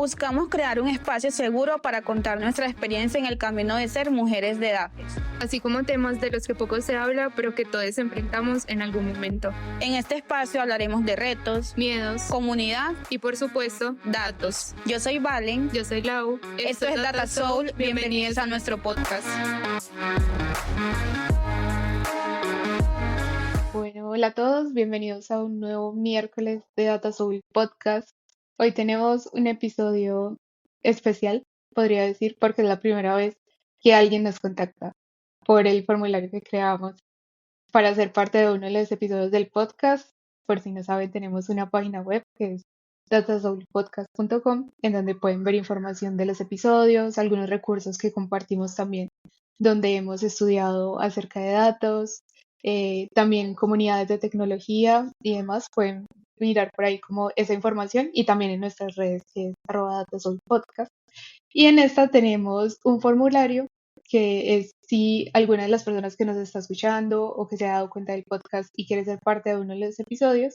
Buscamos crear un espacio seguro para contar nuestra experiencia en el camino de ser mujeres de DAFES, así como temas de los que poco se habla, pero que todos enfrentamos en algún momento. En este espacio hablaremos de retos, miedos, comunidad y por supuesto, datos. Yo soy Valen. Yo soy Lau. Esto es Data Soul. Bienvenidos a nuestro podcast. Bueno, hola a todos, bienvenidos a un nuevo miércoles de Data Soul Podcast. Hoy tenemos un episodio especial, podría decir, porque es la primera vez que alguien nos contacta por el formulario que creamos para ser parte de uno de los episodios del podcast. Por si no saben, tenemos una página web que es datasoulpodcast.com, en donde pueden ver información de los episodios, algunos recursos que compartimos también, donde hemos estudiado acerca de datos, también comunidades de tecnología y demás. Pueden mirar por ahí como esa información y también en nuestras redes, que es @datasoulpodcast. Y en esta tenemos un formulario que es si alguna de las personas que nos está escuchando o que se ha dado cuenta del podcast y quiere ser parte de uno de los episodios,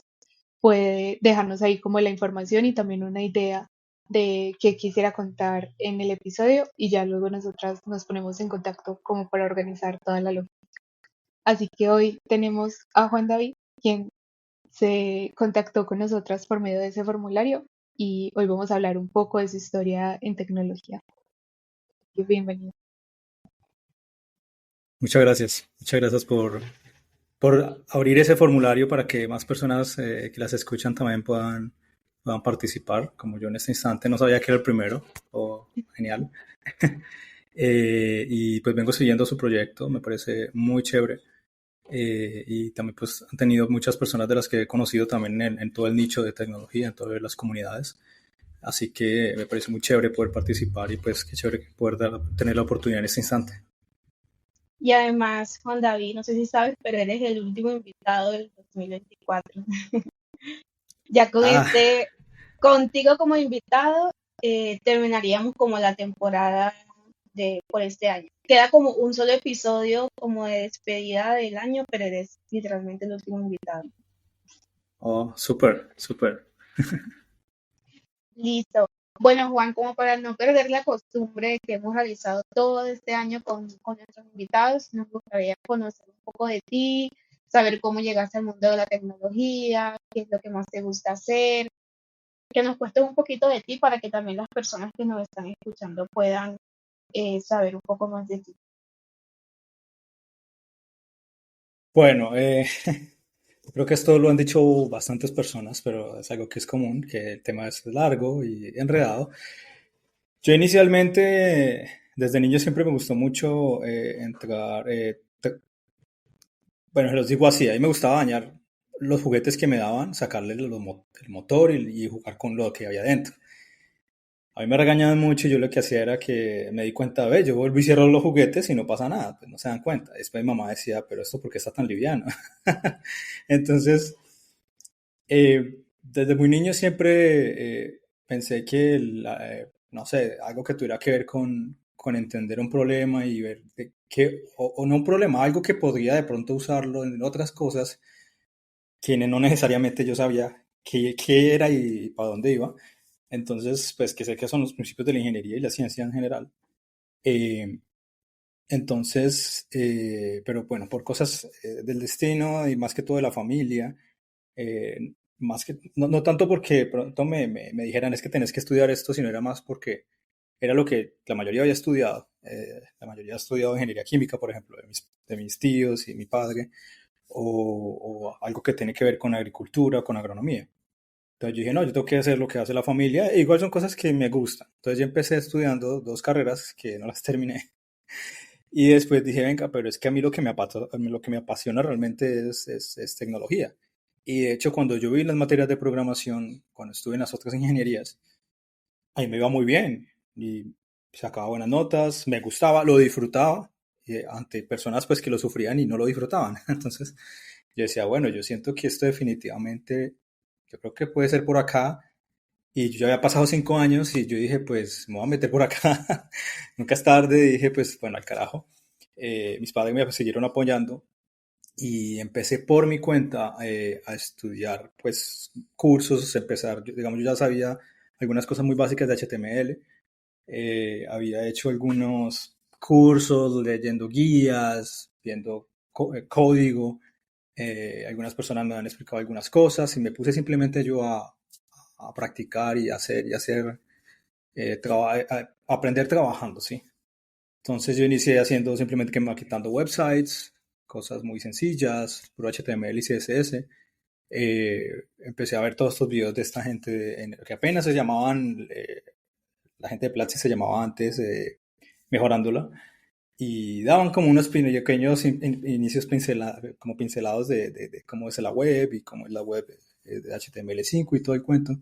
puede dejarnos ahí como la información y también una idea de qué quisiera contar en el episodio, y ya luego nosotras nos ponemos en contacto como para organizar toda la logística. Así que hoy tenemos a Juan David, quien se contactó con nosotras por medio de ese formulario, y hoy vamos a hablar un poco de su historia en tecnología. Bienvenido. Muchas gracias por abrir ese formulario para que más personas que las escuchan también puedan participar. Como yo en este instante no sabía que era el primero. Genial. Y pues vengo siguiendo su proyecto, me parece muy chévere. Y también pues han tenido muchas personas de las que he conocido también en todo el nicho de tecnología, en todas las comunidades. Así que me parece muy chévere poder participar y pues qué chévere poder tener la oportunidad en este instante. Y además, Juan David, no sé si sabes, pero eres el último invitado del 2024. Ya con contigo como invitado, terminaríamos como la temporada por este año. Queda como un solo episodio como de despedida del año, pero eres literalmente el último invitado. Oh, súper. Listo. Bueno, Juan, como para no perder la costumbre que hemos realizado todo este año con nuestros invitados, nos gustaría conocer un poco de ti, saber cómo llegaste al mundo de la tecnología, qué es lo que más te gusta hacer, que nos cuentes un poquito de ti para que también las personas que nos están escuchando puedan saber un poco más de ti. Bueno, creo que esto lo han dicho bastantes personas, pero es algo que es común, que el tema es largo y enredado. Yo inicialmente, desde niño siempre me gustó mucho entregar, bueno, se los digo así, a mí me gustaba dañar los juguetes que me daban, sacarle el motor y jugar con lo que había dentro. A mí me regañaban mucho y yo lo que hacía era que me di cuenta, yo vuelvo y cierro los juguetes y no pasa nada, pues no se dan cuenta. Después mi mamá decía, pero esto ¿por qué está tan liviano? Entonces, desde muy niño siempre pensé que, no sé, algo que tuviera que ver con entender un problema y ver o no un problema, algo que podría de pronto usarlo en otras cosas que no necesariamente yo sabía qué era y para dónde iba. Entonces, pues que sé que son los principios de la ingeniería y la ciencia en general. Pero bueno, por cosas del destino y más que todo de la familia, más que, no tanto porque de pronto me dijeran es que tenés que estudiar esto, sino era más porque era lo que la mayoría había estudiado. La mayoría ha estudiado ingeniería química, por ejemplo, de mis tíos y mi padre, o algo que tiene que ver con agricultura o con agronomía. Entonces yo dije, no, yo tengo que hacer lo que hace la familia. E igual son cosas que me gustan. Entonces yo empecé estudiando 2 carreras que no las terminé. Y después dije, venga, pero es que a mí lo que me apasiona realmente es tecnología. Y de hecho, cuando yo vi las materias de programación, cuando estuve en las otras ingenierías, ahí me iba muy bien. Y sacaba buenas notas, me gustaba, lo disfrutaba. Ante personas pues que lo sufrían y no lo disfrutaban. Entonces yo decía, bueno, yo siento que esto definitivamente, yo creo que puede ser por acá. Y yo ya había pasado 5 años y yo dije, pues me voy a meter por acá. Nunca es tarde, dije, pues bueno, al carajo. Mis padres me siguieron apoyando y empecé por mi cuenta a estudiar pues cursos, digamos, yo ya sabía algunas cosas muy básicas de HTML. Había hecho algunos cursos leyendo guías, viendo código. Algunas personas me han explicado algunas cosas y me puse simplemente yo a practicar y hacer, aprender trabajando, ¿sí? Entonces yo inicié haciendo simplemente que maquetando websites, cosas muy sencillas, puro HTML y CSS. Empecé a ver todos estos videos de esta gente que apenas se llamaban, la gente de Platzi se llamaba antes, mejorándola, y daban como unos pequeños inicios como pincelados de cómo es la web y cómo es la web de HTML5 y todo el cuento.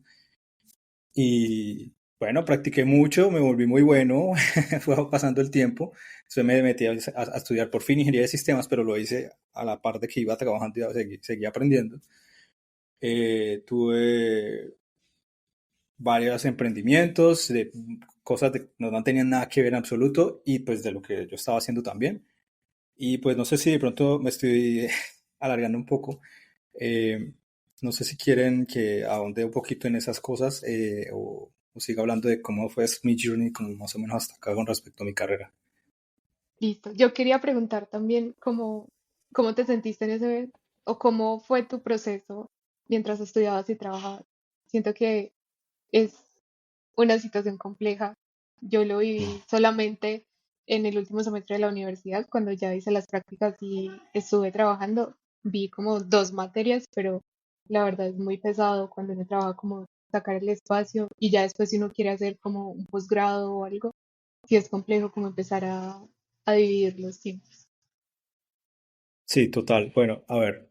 Y bueno, practiqué mucho, me volví muy bueno, fue pasando el tiempo. Después me metí a estudiar por fin ingeniería de sistemas, pero lo hice a la par de que iba trabajando y seguía aprendiendo. Tuve varios emprendimientos de cosas que no tenían nada que ver en absoluto y pues de lo que yo estaba haciendo también. Y pues no sé si de pronto me estoy alargando un poco. Eh, no sé si quieren que ahonde un poquito en esas cosas o siga hablando de cómo fue mi journey, como más o menos hasta acá con respecto a mi carrera. Listo. Yo quería preguntar también cómo te sentiste en ese, o cómo fue tu proceso mientras estudiabas y trabajabas. Siento que es una situación compleja. Yo lo viví solamente en el último semestre de la universidad, cuando ya hice las prácticas y estuve trabajando. Vi como dos materias, pero la verdad es muy pesado cuando uno trabaja como sacar el espacio y ya después si uno quiere hacer como un posgrado o algo, sí es complejo como empezar a dividir los tiempos. Sí, total. Bueno, a ver,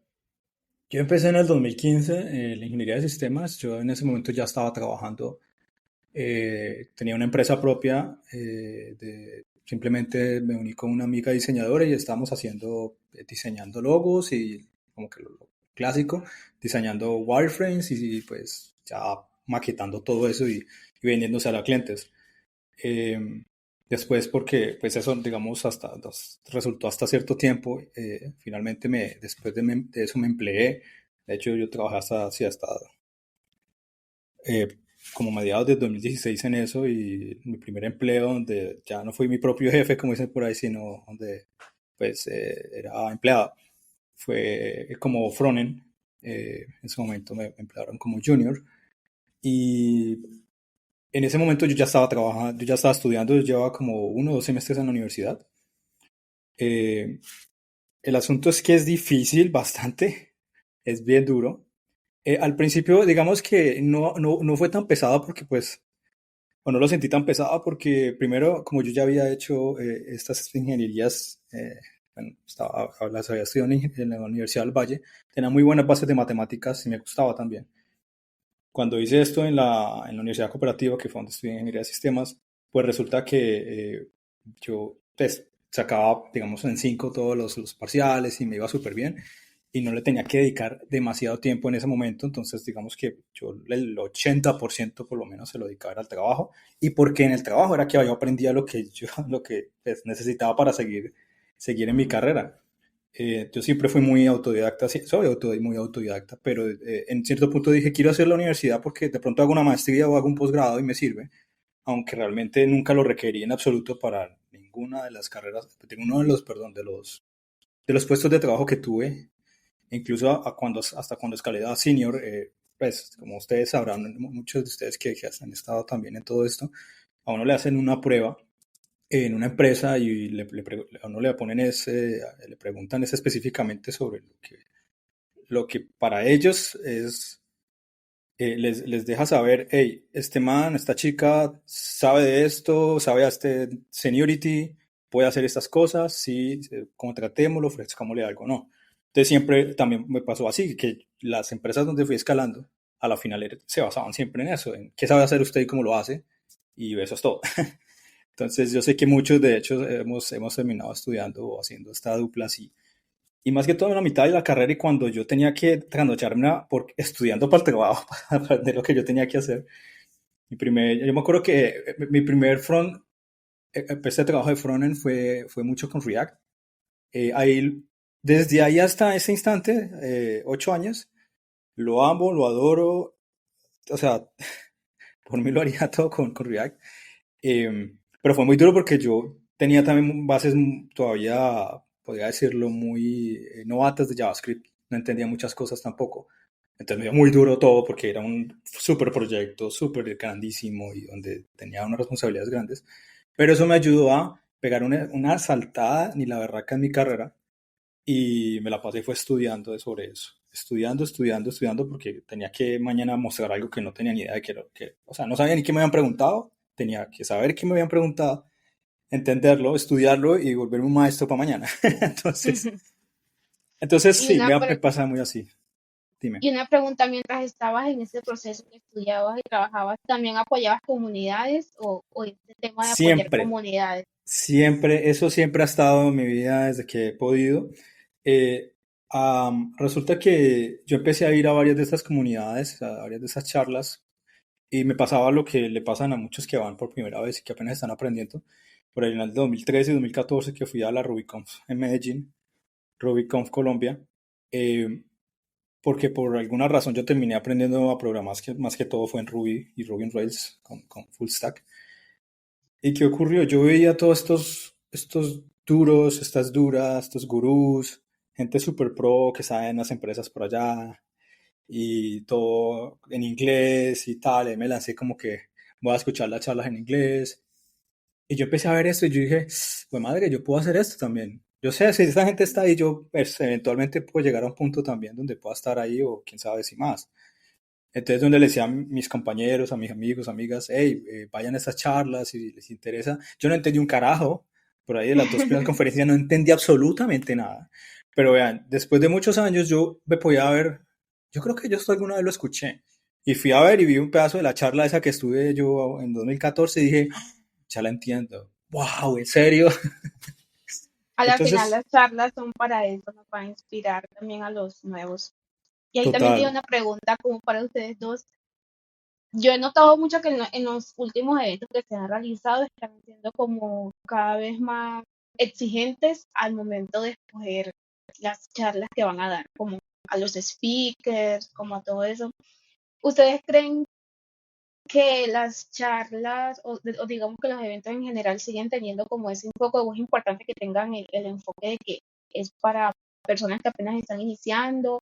yo empecé en el 2015 la ingeniería de sistemas. Yo en ese momento ya estaba trabajando. Tenía una empresa propia, simplemente me uní con una amiga diseñadora y estábamos diseñando logos y como que lo clásico, diseñando wireframes pues ya maquetando todo eso y vendiéndose a los clientes. Eh, Después porque pues eso digamos resultó hasta cierto tiempo, finalmente después de eso me empleé. De hecho yo trabajé hasta eh, como mediados de 2016 en eso, y mi primer empleo donde ya no fui mi propio jefe, como dicen por ahí, sino donde pues era empleado, fue como frontend. En ese momento me emplearon como junior y en ese momento yo ya estaba trabajando, yo ya estaba estudiando, yo llevaba como 1 o 2 semestres en la universidad. Eh, el asunto es que es difícil bastante, es bien duro. Al principio, digamos que no fue tan pesado porque pues o no lo sentí tan pesado porque primero, como yo ya había hecho estas ingenierías, bueno, las había estudiado en la Universidad del Valle, tenía muy buenas bases de matemáticas y me gustaba también. Cuando hice esto en la Universidad Cooperativa, que fue donde estudié ingeniería de sistemas, pues resulta que yo pues, sacaba, digamos, en 5 todos los parciales y me iba súper bien y no le tenía que dedicar demasiado tiempo en ese momento. Entonces digamos que yo el 80% por lo menos se lo dedicaba al trabajo, y porque en el trabajo era que yo aprendía lo que pues, necesitaba para seguir en mi carrera. Yo siempre fui muy autodidacta, sí, muy autodidacta, pero en cierto punto dije, quiero hacer la universidad porque de pronto hago una maestría o hago un posgrado y me sirve, aunque realmente nunca lo requerí en absoluto para ninguna de las carreras, de uno de los, perdón, de los puestos de trabajo que tuve, incluso hasta cuando escalé a senior. Pues como ustedes sabrán, muchos de ustedes que han estado también en todo esto, a uno le hacen una prueba en una empresa y a uno le preguntan específicamente sobre lo que para ellos es, les deja saber, hey, este man, esta chica sabe de esto, sabe a este seniority, puede hacer estas cosas, sí, contratémoslo, ofrezcámosle algo, no. Entonces siempre también me pasó así, que las empresas donde fui escalando, a la final se basaban siempre en eso, en qué sabe hacer usted y cómo lo hace, y eso es todo. Entonces yo sé que muchos de hecho hemos terminado estudiando o haciendo esta dupla así. Y más que todo en la mitad de la carrera y cuando yo tenía que trasnocharme estudiando para el trabajo, para aprender lo que yo tenía que hacer. Yo me acuerdo que mi primer empecé a trabajo de frontend fue mucho con React. Desde ahí hasta ese instante, 8 años, lo amo, lo adoro. O sea, por mí lo haría todo con React. Pero fue muy duro porque yo tenía también bases todavía, podría decirlo, muy novatas de JavaScript. No entendía muchas cosas tampoco. Entonces me dio muy duro todo porque era un súper proyecto, súper grandísimo y donde tenía unas responsabilidades grandes. Pero eso me ayudó a pegar una saltada ni la berraca en mi carrera y me la pasé fue estudiando sobre eso. Estudiando porque tenía que mañana mostrar algo que no tenía ni idea de qué era. O sea, no sabía ni qué me habían preguntado, tenía que saber qué me habían preguntado, entenderlo, estudiarlo y volverme un maestro para mañana. entonces, entonces Y sí, una, me pasa muy así. Dime. y una pregunta, mientras estabas en ese proceso que estudiabas y trabajabas, ¿también apoyabas comunidades o este tema de apoyar Siempre, comunidades? siempre, eso siempre ha estado en mi vida desde que he podido. Eh, Resulta que yo empecé a ir a varias de estas comunidades, a varias de esas charlas, y me pasaba lo que le pasan a muchos que van por primera vez y que apenas están aprendiendo. Por ahí en el 2013 y 2014 que fui a la RubyConf en Medellín, RubyConf Colombia, eh, porque por alguna razón yo terminé aprendiendo a programar más que todo fue en Ruby y Ruby on Rails con Full Stack. ¿Y qué ocurrió? Yo veía todos estos duros, estas duras, estos gurús, gente super pro que sabe en las empresas por allá y todo en inglés y tal. Y me lancé como que voy a escuchar las charlas en inglés. Y yo empecé a ver esto y yo dije, pues madre, yo puedo hacer esto también. Yo sé, si esta gente está ahí, yo pues, eventualmente puedo llegar a un punto también donde pueda estar ahí o quién sabe si más. Entonces, donde le decía a mis compañeros, a mis amigos, amigas, hey, vayan a estas charlas si les interesa. Yo no entendí un carajo, por ahí de las dos primeras conferencias no entendí absolutamente nada. Pero vean, después de muchos años yo me podía ver, yo creo que yo esto alguna vez lo escuché. Y fui a ver y vi un pedazo de la charla esa que estuve yo en 2014 y dije, ya la entiendo. Wow, ¿en serio? A la final Entonces, las charlas son para eso, ¿no? Para inspirar también a los nuevos. Y ahí también tengo total. una pregunta como para ustedes dos. Yo he notado mucho que en los últimos eventos que se han realizado están siendo como cada vez más exigentes al momento de escoger las charlas que van a dar, como a los speakers, como a todo eso. ¿Ustedes creen que las charlas o digamos que los eventos en general siguen teniendo como ese enfoque o es importante que tengan el enfoque de que es para personas que apenas están iniciando?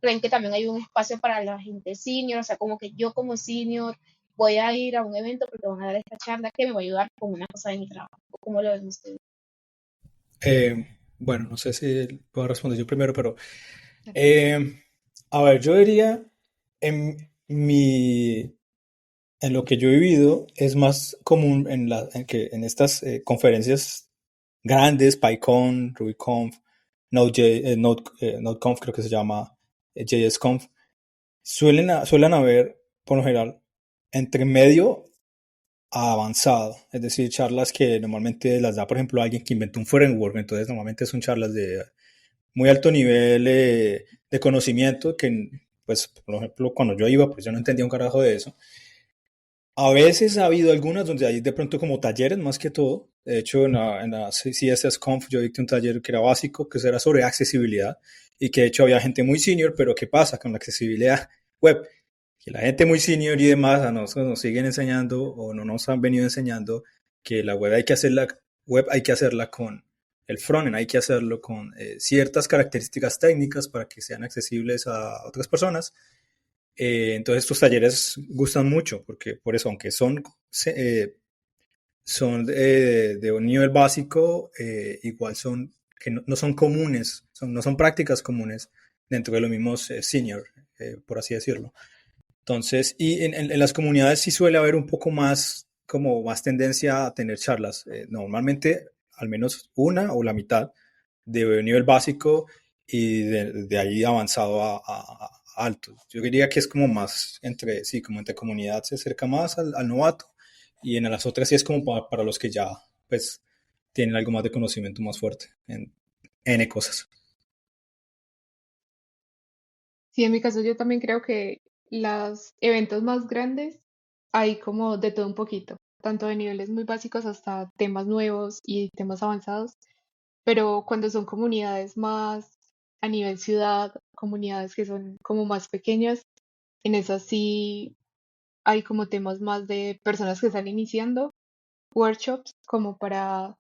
¿Creen que también hay un espacio para la gente senior? O sea, como que yo como senior voy a ir a un evento porque van a dar esta charla que me va a ayudar con una cosa de mi trabajo. ¿Cómo lo ven ustedes? Bueno, no sé si puedo responder yo primero, pero eh, a ver, yo diría, en mi, en lo que yo he vivido, es más común en estas conferencias grandes, PyCon, RubyConf, NodeConf creo que se llama, JSConf, suelen haber, por lo general, entre medio a avanzado, es decir, charlas que normalmente las da, por ejemplo, alguien que inventó un framework, entonces normalmente son charlas de muy alto nivel de conocimiento que, pues, por ejemplo, cuando yo iba, pues yo no entendía un carajo de eso. A veces ha habido algunas donde hay de pronto como talleres más que todo. De hecho, en la CSS Conf yo dicté un taller que era básico, que era sobre accesibilidad y que de hecho había gente muy senior, pero ¿qué pasa con la accesibilidad web? Que la gente muy senior y demás a nosotros nos siguen enseñando o no nos han venido enseñando que la web hay que hacerla con el frontend, hay que hacerlo con ciertas características técnicas para que sean accesibles a otras personas. Entonces estos talleres gustan mucho porque por eso, aunque son de un nivel básico, igual son que no son comunes, no son prácticas comunes dentro de los mismos senior, por así decirlo. Entonces, y en las comunidades sí suele haber un poco más, como más tendencia a tener charlas. Normalmente, al menos una o la mitad de nivel básico y de ahí avanzado a alto. Yo diría que es como más entre, sí, como entre comunidad se acerca más al novato y en las otras sí es como para los que ya, pues, tienen algo más de conocimiento más fuerte en N cosas. Sí, en mi caso yo también creo que los eventos más grandes hay como de todo un poquito, tanto de niveles muy básicos hasta temas nuevos y temas avanzados, pero cuando son comunidades más a nivel ciudad, comunidades que son como más pequeñas, en esas sí hay como temas más de personas que están iniciando, workshops como para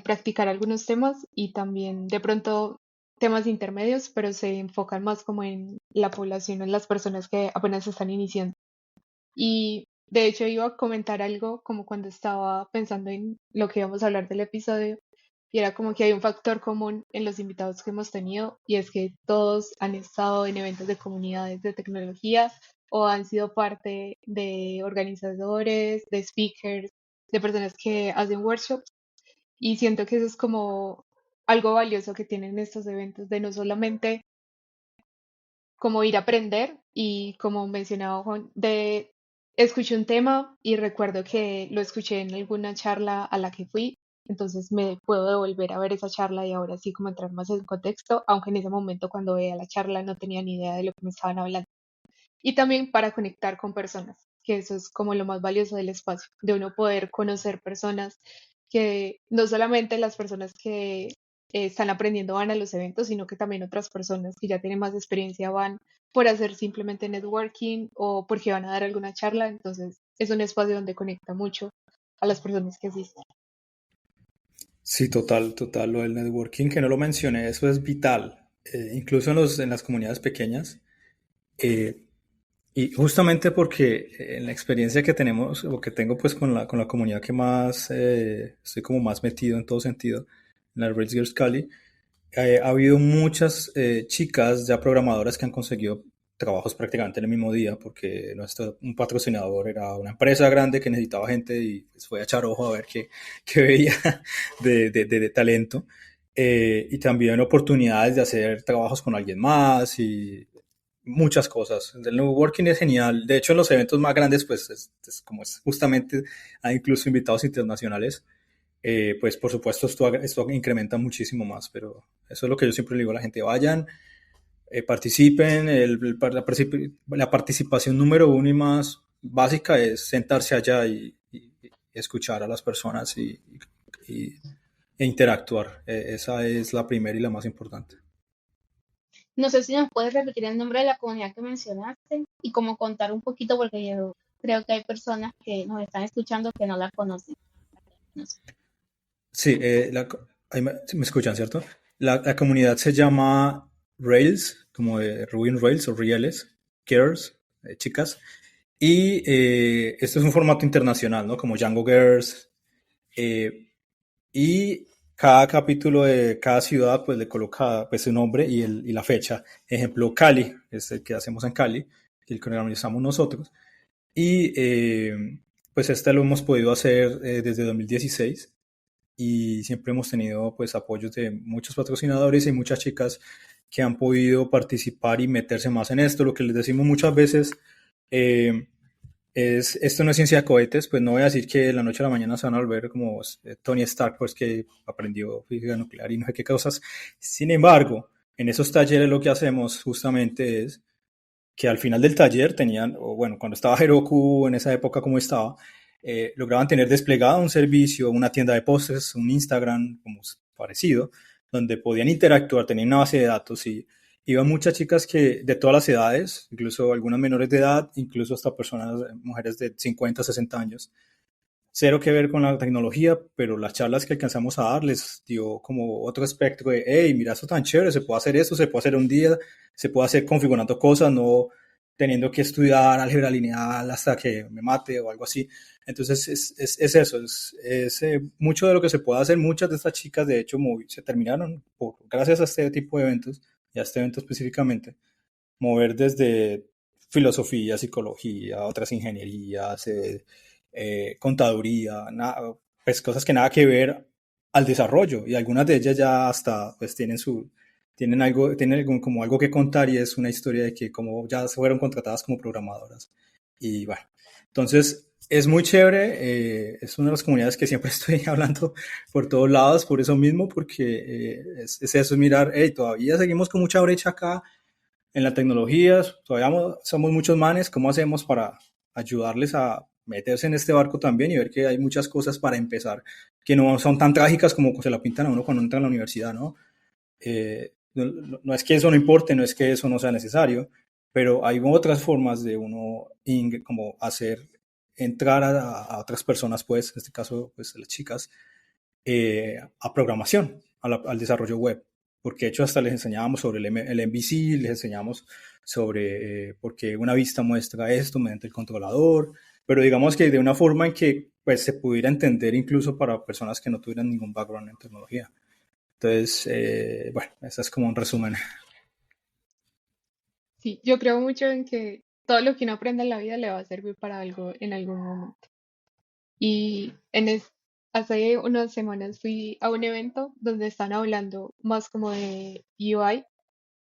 practicar algunos temas y también de pronto temas intermedios, pero se enfocan más como en la población, en las personas que apenas están iniciando. Y de hecho iba a comentar algo como cuando estaba pensando en lo que íbamos a hablar del episodio, y era como que hay un factor común en los invitados que hemos tenido, y es que todos han estado en eventos de comunidades de tecnología o han sido parte de organizadores, de speakers, de personas que hacen workshops, y siento que eso es como algo valioso que tienen estos eventos, de no solamente como ir a aprender y como mencionaba Juan, de escuché un tema y recuerdo que lo escuché en alguna charla a la que fui, entonces me puedo devolver a ver esa charla y ahora sí como entrar más en contexto, aunque en ese momento cuando veía la charla no tenía ni idea de lo que me estaban hablando. Y también para conectar con personas, que eso es como lo más valioso del espacio, de uno poder conocer personas que no solamente las personas que están aprendiendo van a los eventos, sino que también otras personas que ya tienen más experiencia van por hacer simplemente networking o porque van a dar alguna charla. Entonces es un espacio donde conecta mucho a las personas que asisten. Sí, total, total. Lo del networking, que no lo mencioné, eso es vital. Incluso en las comunidades pequeñas. Eh, y justamente porque en la experiencia que tenemos, o que tengo pues con la comunidad que más, estoy como más metido en todo sentido, en la Rails Girls Cali, ha habido muchas chicas ya programadoras que han conseguido trabajos prácticamente en el mismo día, porque un patrocinador era una empresa grande que necesitaba gente y pues fue a echar ojo a ver qué veía de talento. Y también oportunidades de hacer trabajos con alguien más y muchas cosas. El networking es genial. De hecho, en los eventos más grandes, pues es como es justamente, hay incluso invitados internacionales. Pues por supuesto esto incrementa muchísimo más, pero eso es lo que yo siempre le digo a la gente: vayan, participen. La participación número uno y más básica es sentarse allá y escuchar a las personas y- e interactuar. Esa es la primera y la más importante. No sé si nos puedes repetir el nombre de la comunidad que mencionaste y como contar un poquito, porque yo creo que hay personas que nos están escuchando que no la conocen. No sé. Sí, ahí sí me escuchan, ¿cierto? La comunidad se llama Rails, como de Ruby Rails o Rieles, Girls, chicas. Y esto es un formato internacional, ¿no? Como Django Girls. eh, y cada capítulo de cada ciudad pues le coloca pues su nombre y la fecha. Ejemplo, Cali, es el que hacemos en Cali, el que organizamos nosotros. Y pues este lo hemos podido hacer desde 2016 y siempre hemos tenido pues apoyos de muchos patrocinadores y muchas chicas que han podido participar y meterse más en esto. Lo que les decimos muchas veces eh, esto no es ciencia de cohetes, pues no voy a decir que de la noche a la mañana se van a volver como Tony Stark, pues que aprendió física nuclear y no sé qué cosas. Sin embargo, en esos talleres lo que hacemos justamente es que al final del taller tenían, o bueno, cuando estaba Heroku en esa época como estaba, lograban tener desplegado un servicio, una tienda de postres, un Instagram como parecido, donde podían interactuar, tenían una base de datos y iban muchas chicas que de todas las edades, incluso algunas menores de edad, incluso hasta personas, mujeres de 50, 60 años. Cero que ver con la tecnología, pero las charlas que alcanzamos a dar les dio como otro espectro de: hey, mira, esto tan chévere, se puede hacer esto, se puede hacer un día, se puede hacer configurando cosas, no teniendo que estudiar álgebra lineal hasta que me mate o algo así. Entonces es eso, mucho de lo que se puede hacer. Muchas de estas chicas de hecho se terminaron, gracias a este tipo de eventos y a este evento específicamente, mover desde filosofía, psicología, otras ingenierías, contaduría, pues cosas que nada que ver al desarrollo, y algunas de ellas ya hasta pues como algo que contar, y es una historia de que como ya se fueron contratadas como programadoras. Y bueno, entonces es muy chévere. Es una de las comunidades que siempre estoy hablando por todos lados, por eso mismo, porque es eso, es mirar: hey, todavía seguimos con mucha brecha acá en la tecnología, todavía somos muchos manes. ¿Cómo hacemos para ayudarles a meterse en este barco también y ver que hay muchas cosas para empezar que no son tan trágicas como se la pintan a uno cuando entra a la universidad, ¿no? No es que eso no importe, no es que eso no sea necesario, pero hay otras formas de uno como hacer entrar a otras personas, pues, en este caso, pues, las chicas, a programación, al desarrollo web. Porque de hecho hasta les enseñábamos sobre el MVC, les enseñábamos sobre por qué una vista muestra esto mediante el controlador, pero digamos que de una forma en que pues, se pudiera entender incluso para personas que no tuvieran ningún background en tecnología. Entonces, bueno, ese es como un resumen. Sí, yo creo mucho en que todo lo que uno aprenda en la vida le va a servir para algo en algún momento. Y hace unas semanas fui a un evento donde están hablando más como de UI,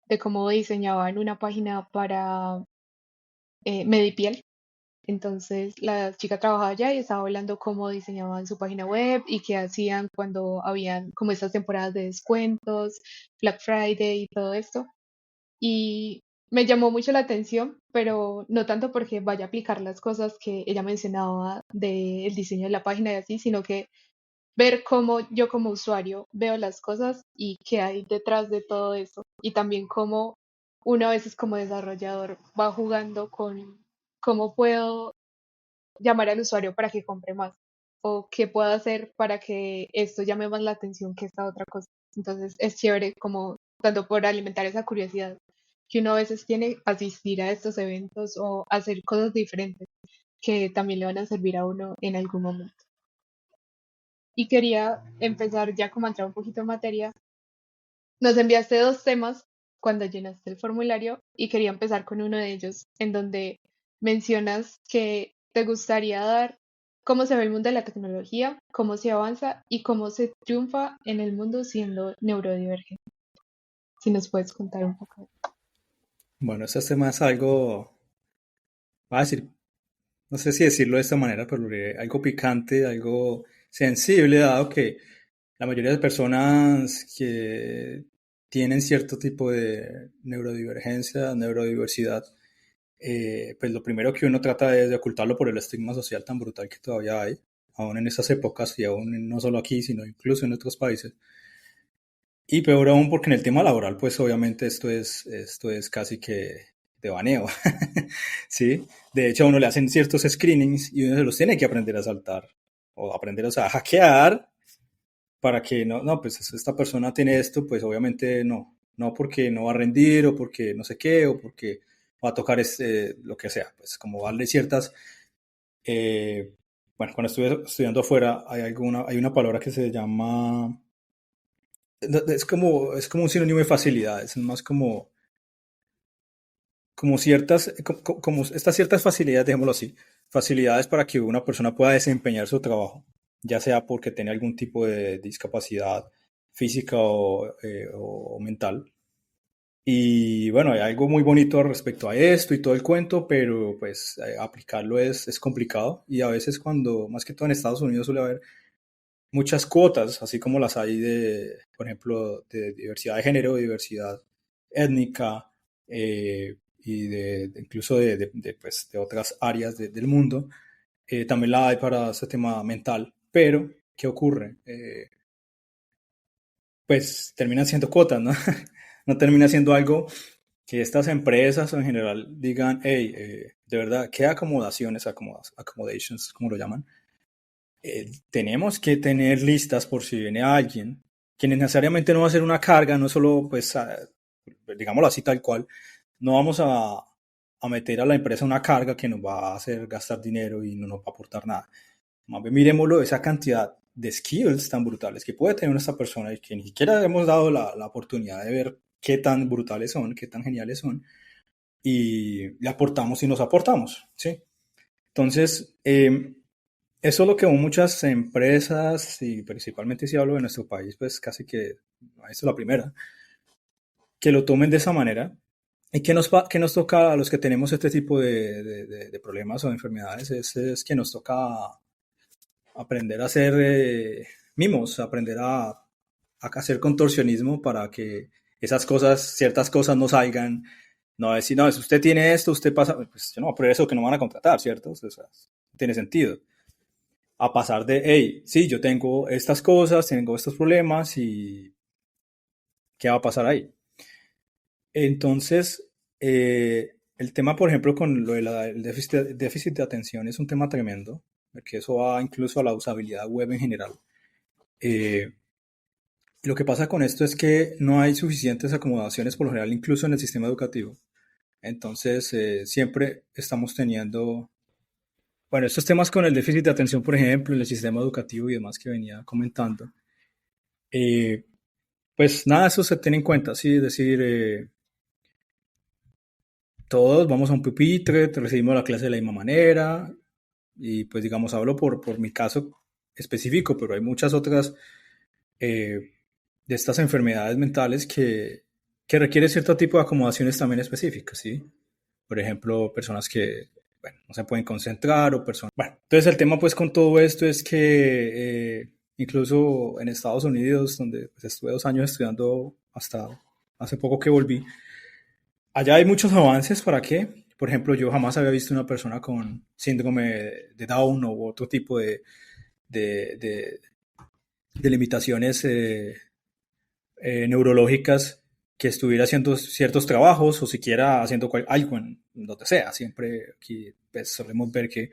de cómo diseñaban una página para Medipiel. Entonces la chica trabajaba allá y estaba hablando cómo diseñaban su página web y qué hacían cuando habían como estas temporadas de descuentos, Black Friday y todo esto. Y me llamó mucho la atención, pero no tanto porque vaya a aplicar las cosas que ella mencionaba del diseño de la página y así, sino que ver cómo yo como usuario veo las cosas y qué hay detrás de todo eso. Y también cómo uno a veces como desarrollador va jugando con cómo puedo llamar al usuario para que compre más o qué puedo hacer para que esto llame más la atención que esta otra cosa. Entonces es chévere como tanto por alimentar esa curiosidad que uno a veces tiene asistir a estos eventos o hacer cosas diferentes que también le van a servir a uno en algún momento. Y quería empezar ya como a entrar un poquito en materia. Nos enviaste dos temas cuando llenaste el formulario y quería empezar con uno de ellos, en donde mencionas que te gustaría dar cómo se ve el mundo de la tecnología, cómo se avanza y cómo se triunfa en el mundo siendo neurodivergente. Si nos puedes contar un poco. Bueno, este tema es algo, voy a decir, no sé si decirlo de esta manera, pero algo picante, algo sensible, dado que la mayoría de personas que tienen cierto tipo de neurodivergencia, neurodiversidad, pues lo primero que uno trata es de ocultarlo por el estigma social tan brutal que todavía hay, aún en estas épocas y aún no solo aquí, sino incluso en otros países. Y peor aún porque en el tema laboral, pues obviamente esto es casi que de baneo, ¿sí? De hecho, a uno le hacen ciertos screenings y uno se los tiene que aprender a saltar o aprender, o sea, a hackear para que no, pues esta persona tiene esto, pues obviamente no porque no va a rendir o porque no sé qué o porque va a tocar lo que sea, pues como darle ciertas, eh, bueno, cuando estuve estudiando afuera hay una palabra que se llama, es como un sinónimo de facilidad, es más como ciertas, como estas ciertas facilidades, dejémoslo así, facilidades para que una persona pueda desempeñar su trabajo, ya sea porque tiene algún tipo de discapacidad física o mental. Y bueno, hay algo muy bonito respecto a esto y todo el cuento, pero pues aplicarlo es complicado y a veces cuando, más que todo en Estados Unidos suele haber muchas cuotas, así como las hay por ejemplo, de diversidad de género, diversidad étnica y incluso pues, de otras áreas del mundo. También la hay para ese tema mental, pero ¿qué ocurre? Pues terminan siendo cuotas, ¿no? No termina siendo algo que estas empresas en general digan, hey, de verdad, ¿qué acomodaciones, accommodations, como lo llaman? Tenemos que tener listas por si viene alguien, que necesariamente no va a ser una carga, no solo, pues, digámoslo así tal cual, no vamos a meter a la empresa una carga que nos va a hacer gastar dinero y no nos va a aportar nada. Más bien miremoslo, esa cantidad de skills tan brutales que puede tener esta persona y que ni siquiera hemos dado la oportunidad de ver qué tan brutales son, qué tan geniales son, y le aportamos y nos aportamos, ¿sí? Entonces, eso es lo que muchas empresas, y principalmente si hablo de nuestro país, pues casi que, esta es la primera, que lo tomen de esa manera. ¿Y qué nos toca a los que tenemos este tipo de problemas o enfermedades? Es que nos toca aprender a hacer mimos, aprender a hacer contorsionismo para que esas cosas, ciertas cosas no salgan. No decir, no, si usted tiene esto, usted pasa, pues yo no, por eso que no van a contratar, ¿cierto? O sea, no tiene sentido. A pasar de, hey, sí, yo tengo estas cosas, tengo estos problemas y ¿qué va a pasar ahí? Entonces, el tema, por ejemplo, con lo del déficit de atención es un tema tremendo, porque eso va incluso a la usabilidad web en general. Eh, lo que pasa con esto es que no hay suficientes acomodaciones por lo general, incluso en el sistema educativo. Entonces, siempre estamos teniendo, bueno, estos temas con el déficit de atención, por ejemplo, en el sistema educativo y demás que venía comentando. Eh, pues nada, eso se tiene en cuenta, ¿sí? Es decir, todos vamos a un pupitre, recibimos la clase de la misma manera, y pues digamos, hablo por mi caso específico, pero hay muchas otras eh, de estas enfermedades mentales que requieren cierto tipo de acomodaciones también específicas, ¿sí? Por ejemplo, personas que, bueno, no se pueden concentrar o personas... Bueno, entonces el tema pues con todo esto es que incluso en Estados Unidos, donde pues, estuve 2 años estudiando hasta hace poco que volví, allá hay muchos avances para qué. Por ejemplo, yo jamás había visto una persona con síndrome de Down o otro tipo de, de- de limitaciones neurológicas que estuviera haciendo ciertos trabajos o siquiera haciendo algo en donde sea. Siempre aquí pues, solemos ver que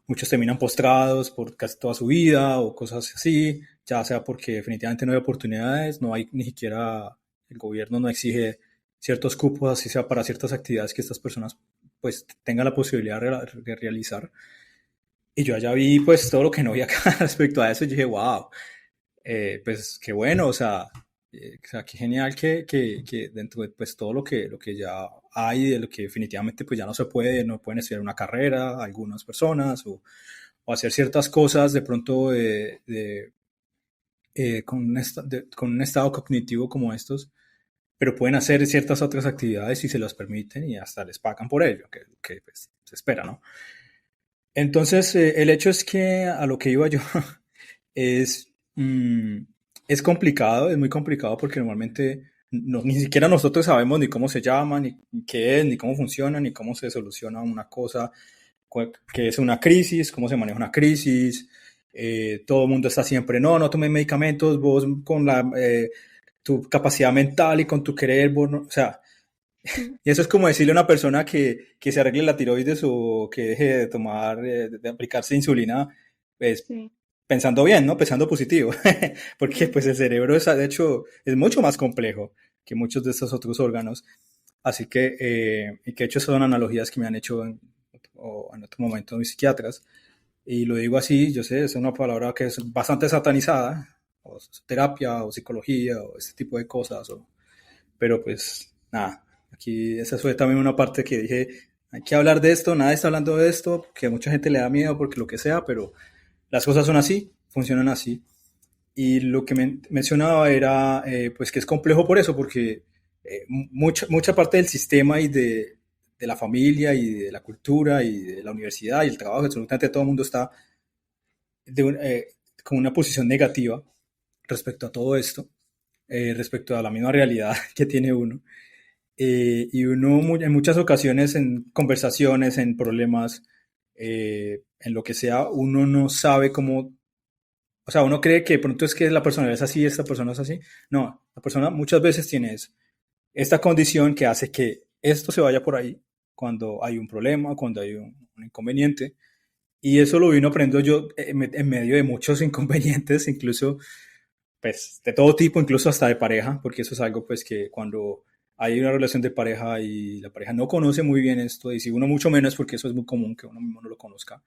muchos terminan postrados por casi toda su vida o cosas así, ya sea porque definitivamente no hay oportunidades, no hay ni siquiera, el gobierno no exige ciertos cupos, así sea para ciertas actividades que estas personas pues tengan la posibilidad de realizar. Y yo allá vi pues todo lo que no vi acá respecto a eso y dije, wow, pues qué bueno, o sea, qué genial que dentro de pues todo lo que ya hay, de lo que definitivamente pues ya no se puede, no pueden estudiar una carrera, algunas personas, o hacer ciertas cosas de pronto con un estado cognitivo como estos, pero pueden hacer ciertas otras actividades si se las permiten y hasta les pagan por ello, que pues, se espera, ¿no? Entonces, el hecho es que a lo que iba yo es, es complicado, es muy complicado porque normalmente ni siquiera nosotros sabemos ni cómo se llama, ni qué es, ni cómo funciona, ni cómo se soluciona una cosa, qué es una crisis, cómo se maneja una crisis. Todo el mundo está siempre, no, no tomes medicamentos, vos con tu capacidad mental y con tu querer, vos no, o sea, y eso es como decirle a una persona que se arregle la tiroides o que deje de tomar, de aplicarse insulina, pues Sí, pensando bien, ¿no? Pensando positivo. Porque sí. pues el cerebro es, de hecho, es mucho más complejo que muchos de estos otros órganos. Así que, y que de hecho son analogías que me han hecho en otro momento mis psiquiatras. Y lo digo así, yo sé, es una palabra que es bastante satanizada, o terapia, o psicología, o este tipo de cosas, pero pues nada, aquí esa fue también una parte que dije, hay que hablar de esto, nadie está hablando de esto, que a mucha gente le da miedo porque lo que sea, pero las cosas son así, funcionan así. Y lo que mencionaba era pues que es complejo por eso, porque mucha parte del sistema y de la familia y de la cultura y de la universidad y el trabajo, absolutamente todo el mundo está con una posición negativa respecto a todo esto, respecto a la misma realidad que tiene uno. Y uno en muchas ocasiones en conversaciones, en problemas, en lo que sea, uno no sabe cómo, o sea, uno cree que de pronto es que la persona es así, esta persona es así. No, la persona muchas veces tiene esta condición que hace que esto se vaya por ahí cuando hay un problema, cuando hay un inconveniente. Y eso lo vino aprendiendo yo en medio de muchos inconvenientes, incluso pues de todo tipo, incluso hasta de pareja, porque eso es algo pues que cuando hay una relación de pareja y la pareja no conoce muy bien esto, y si uno mucho menos, porque eso es muy común que uno mismo no lo conozca,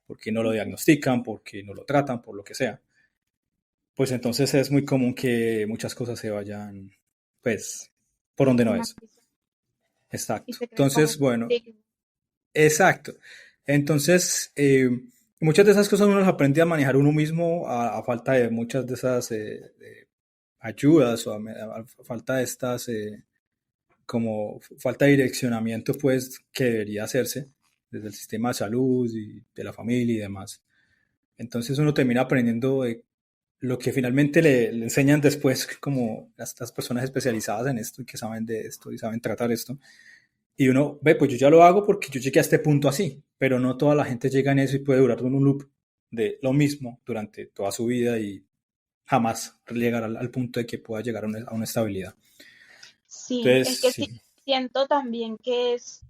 porque no lo Ujú. diagnostican, porque no lo tratan, por lo que sea, pues entonces es muy común que muchas cosas se vayan, pues, por donde no Una es. crisis. Y Exacto. se cree como Entonces, un bueno, estigma. exacto. Entonces, muchas de esas cosas uno las aprende a manejar uno mismo a falta de muchas de esas ayudas o a falta de estas, como falta de direccionamiento, pues, que debería hacerse desde el sistema de salud y de la familia y demás. Entonces uno termina aprendiendo lo que finalmente le enseñan después, como estas personas especializadas en esto y que saben de esto y saben tratar esto. Y uno ve, pues yo ya lo hago porque yo llegué a este punto así, pero no toda la gente llega en eso y puede durar en un loop de lo mismo durante toda su vida y jamás llegar al punto de que pueda llegar a una estabilidad. Sí, Entonces, es que sí. siento también que es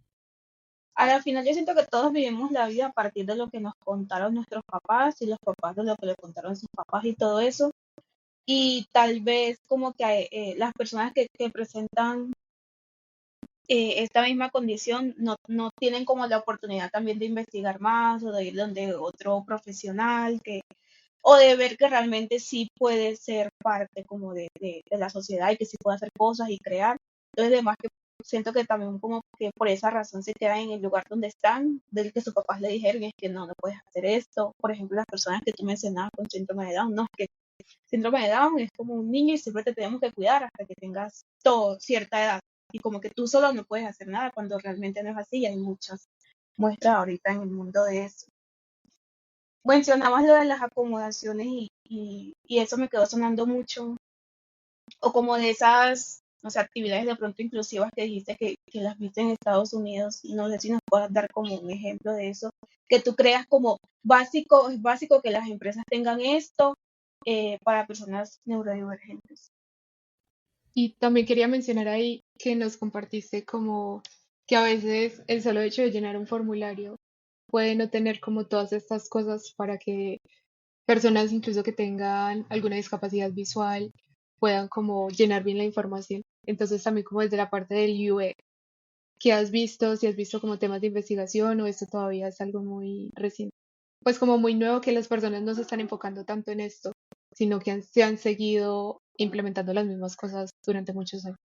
A la final yo siento que todos vivimos la vida a partir de lo que nos contaron nuestros papás y los papás de lo que le contaron sus papás y todo eso. Y tal vez como que las personas que presentan esta misma condición no tienen como la oportunidad también de investigar más o de ir donde otro profesional o de ver que realmente sí puede ser parte como de la sociedad y que sí puede hacer cosas y crear. Entonces, además que siento que también como que por esa razón se quedan en el lugar donde están, del que sus papás le dijeron, es que no puedes hacer esto. Por ejemplo, las personas que tú mencionabas con síndrome de Down, no, que síndrome de Down es como un niño y siempre te tenemos que cuidar hasta que tengas cierta edad. Y como que tú solo no puedes hacer nada cuando realmente no es así y hay muchas muestras ahorita en el mundo de eso. Mencionabas lo de las acomodaciones y eso me quedó sonando mucho, o como de esas, no sé, actividades de pronto inclusivas que dijiste que las viste en Estados Unidos, no sé si nos puedas dar como un ejemplo de eso, que tú creas como básico, es básico que las empresas tengan esto para personas neurodivergentes. Y también quería mencionar ahí que nos compartiste como que a veces el solo hecho de llenar un formulario puede no tener como todas estas cosas para que personas incluso que tengan alguna discapacidad visual puedan como llenar bien la información. Entonces también como desde la parte del UX, ¿qué has visto? Si has visto como temas de investigación o esto todavía es algo muy reciente. Pues como muy nuevo que las personas no se están enfocando tanto en esto, sino que se han seguido implementando las mismas cosas durante muchos años.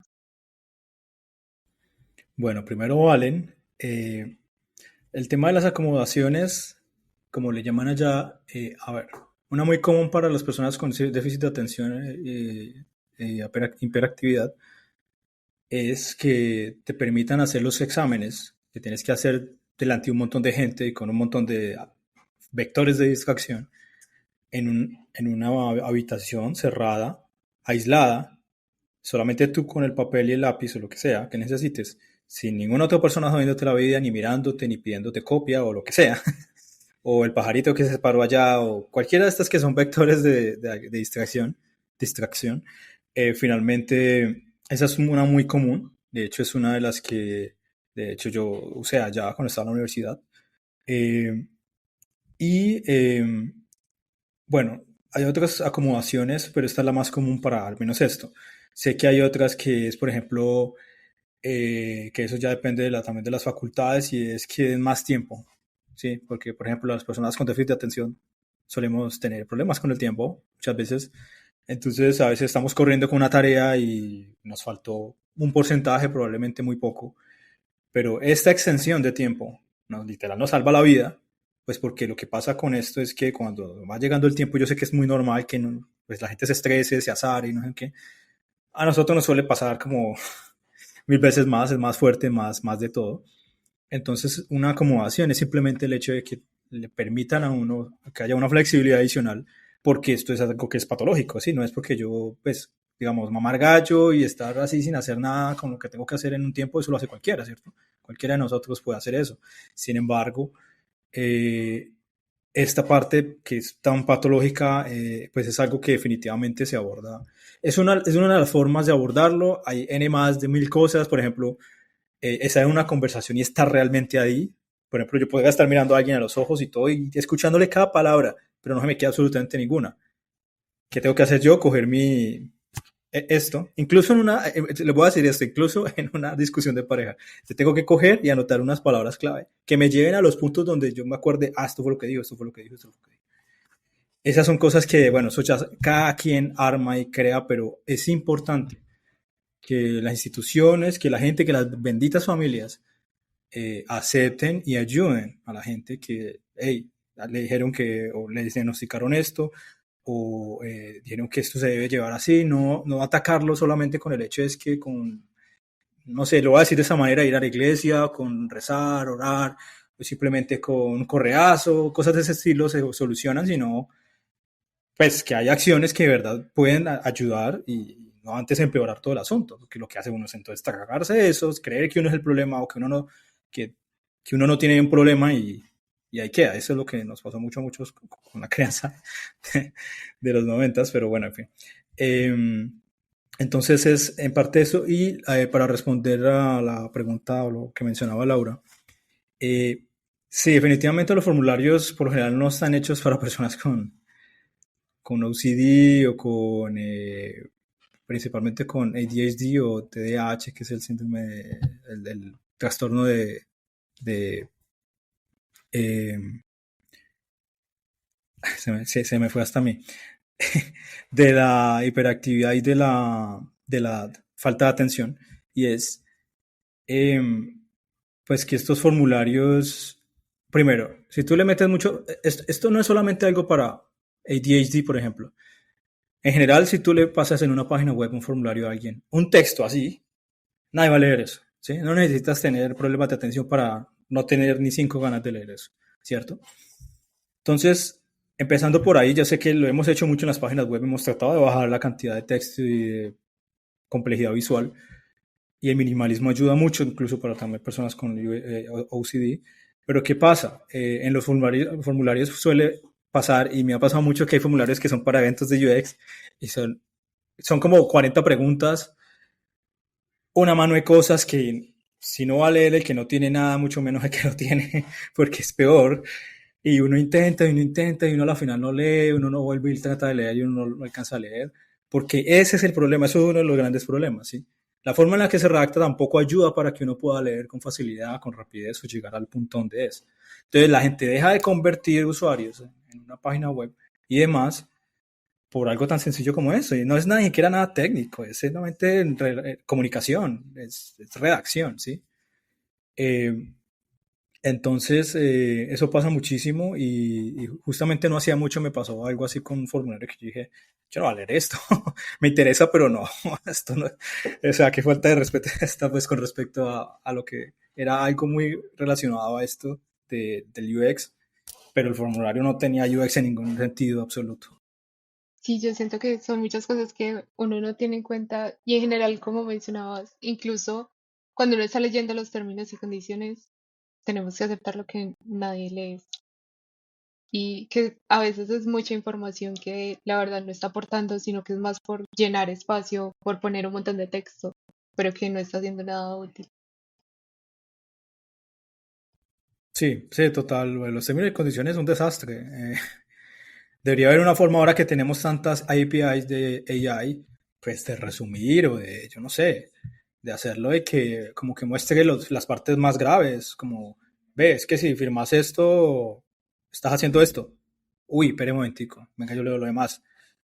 Bueno, primero, Valen, el tema de las acomodaciones, como le llaman allá, a ver, una muy común para las personas con déficit de atención hiperactividad es que te permitan hacer los exámenes que tienes que hacer delante de un montón de gente y con un montón de vectores de distracción en una habitación cerrada, aislada, solamente tú con el papel y el lápiz o lo que sea que necesites, sin ninguna otra persona jodiéndote la vida, ni mirándote, ni pidiéndote copia o lo que sea, o el pajarito que se paró allá, o cualquiera de estas que son vectores de distracción, finalmente esa es una muy común, de hecho es una de las que, de hecho yo usé allá cuando estaba en la universidad, eh, y bueno, hay otras acomodaciones, pero esta es la más común para al menos esto. Sé que hay otras que es, por ejemplo, que eso ya depende también de las facultades y es que den más tiempo, ¿sí? Porque, por ejemplo, las personas con déficit de atención solemos tener problemas con el tiempo muchas veces. Entonces, a veces estamos corriendo con una tarea y nos faltó un porcentaje, probablemente muy poco, pero esta extensión de tiempo, literal, nos salva la vida, pues porque lo que pasa con esto es que cuando va llegando el tiempo, yo sé que es muy normal que pues la gente se estrese, se azare y no sé qué. A nosotros nos suele pasar como mil veces más, es más fuerte, más de todo. Entonces, una acomodación es simplemente el hecho de que le permitan a uno que haya una flexibilidad adicional, porque esto es algo que es patológico, ¿sí? No es porque yo, pues, digamos, mamar gallo y estar así sin hacer nada con lo que tengo que hacer en un tiempo, eso lo hace cualquiera, ¿cierto? Cualquiera de nosotros puede hacer eso. Sin embargo, eh, esta parte que es tan patológica, pues es algo que definitivamente se aborda. Es una de las formas de abordarlo. Hay N más de mil cosas, por ejemplo, estar en una conversación y estar realmente ahí. Por ejemplo, yo podría estar mirando a alguien a los ojos y todo y escuchándole cada palabra, pero no se me queda absolutamente ninguna. ¿Qué tengo que hacer yo? Coger esto, incluso le voy a decir esto, incluso en una discusión de pareja, te tengo que coger y anotar unas palabras clave que me lleven a los puntos donde yo me acuerde, esto fue lo que dijo, esto fue lo que dijo, esto fue lo que dijo. Esas son cosas que, bueno, eso ya cada quien arma y crea, pero es importante que las instituciones, que la gente, que las benditas familias acepten y ayuden a la gente que, hey, le dijeron que, o le diagnosticaron esto, o dijeron que esto se debe llevar así, no atacarlo solamente con el hecho es que no sé, lo voy a decir de esa manera, ir a la iglesia, con rezar, orar, o simplemente con un correazo, cosas de ese estilo se solucionan, sino pues que hay acciones que de verdad pueden ayudar y no antes empeorar todo el asunto, porque lo que hace uno es entonces tragarse de eso, creer que uno es el problema o que, que uno no tiene un problema y ahí queda. Eso es lo que nos pasó mucho a muchos con la crianza de los 90, pero bueno, en fin. Entonces es en parte eso y para responder a la pregunta o lo que mencionaba Laura, Eh, sí, definitivamente los formularios por lo general no están hechos para personas con OCD o principalmente con ADHD o TDAH, que es el síndrome, el trastorno de eh, se me fue hasta a mí, de la hiperactividad y de la falta de atención. Y es, pues que estos formularios, primero, si tú le metes mucho, esto no es solamente algo para ADHD, por ejemplo. En general, si tú le pasas en una página web un formulario a alguien, un texto así, nadie va a leer eso, ¿sí? No necesitas tener problemas de atención para no tener ni 5 ganas de leer eso, ¿cierto? Entonces, empezando por ahí, ya sé que lo hemos hecho mucho en las páginas web, hemos tratado de bajar la cantidad de texto y de complejidad visual, y el minimalismo ayuda mucho, incluso para también personas con OCD. Pero ¿qué pasa? En los formularios suele pasar, y me ha pasado mucho, que hay formularios que son para eventos de UX y son como 40 preguntas, una mano de cosas que si no va a leer el que no tiene nada, mucho menos el que lo tiene, porque es peor. Y uno intenta y uno intenta y uno a la final no lee, uno no vuelve y trata de leer y uno no alcanza a leer, porque ese es el problema, eso es uno de los grandes problemas, ¿sí? La forma en la que se redacta tampoco ayuda para que uno pueda leer con facilidad, con rapidez o llegar al punto donde es. Entonces la gente deja de convertir usuarios en una página web y demás por algo tan sencillo como eso. Y no es ni siquiera nada técnico, es simplemente comunicación, es redacción, ¿sí? Eh, entonces, eso pasa muchísimo y justamente no hacía mucho me pasó algo así con un formulario que yo dije, yo no voy a leer esto, me interesa, pero no, esto no, o sea, qué falta de respeto está pues con respecto a lo que era algo muy relacionado a esto del UX, pero el formulario no tenía UX en ningún sentido absoluto. Sí, yo siento que son muchas cosas que uno no tiene en cuenta y en general, como mencionabas, incluso cuando uno está leyendo los términos y condiciones, tenemos que aceptar lo que nadie lee y que a veces es mucha información que la verdad no está aportando, sino que es más por llenar espacio, por poner un montón de texto, pero que no está haciendo nada útil. Sí, sí, total, bueno, los términos y condiciones es un desastre. Debería haber una forma ahora que tenemos tantas APIs de AI, pues de resumir o de, yo no sé, de hacerlo de que como que muestre las partes más graves, como, ves que si firmas esto, estás haciendo esto. Uy, espere un momentico, venga, yo leo lo demás.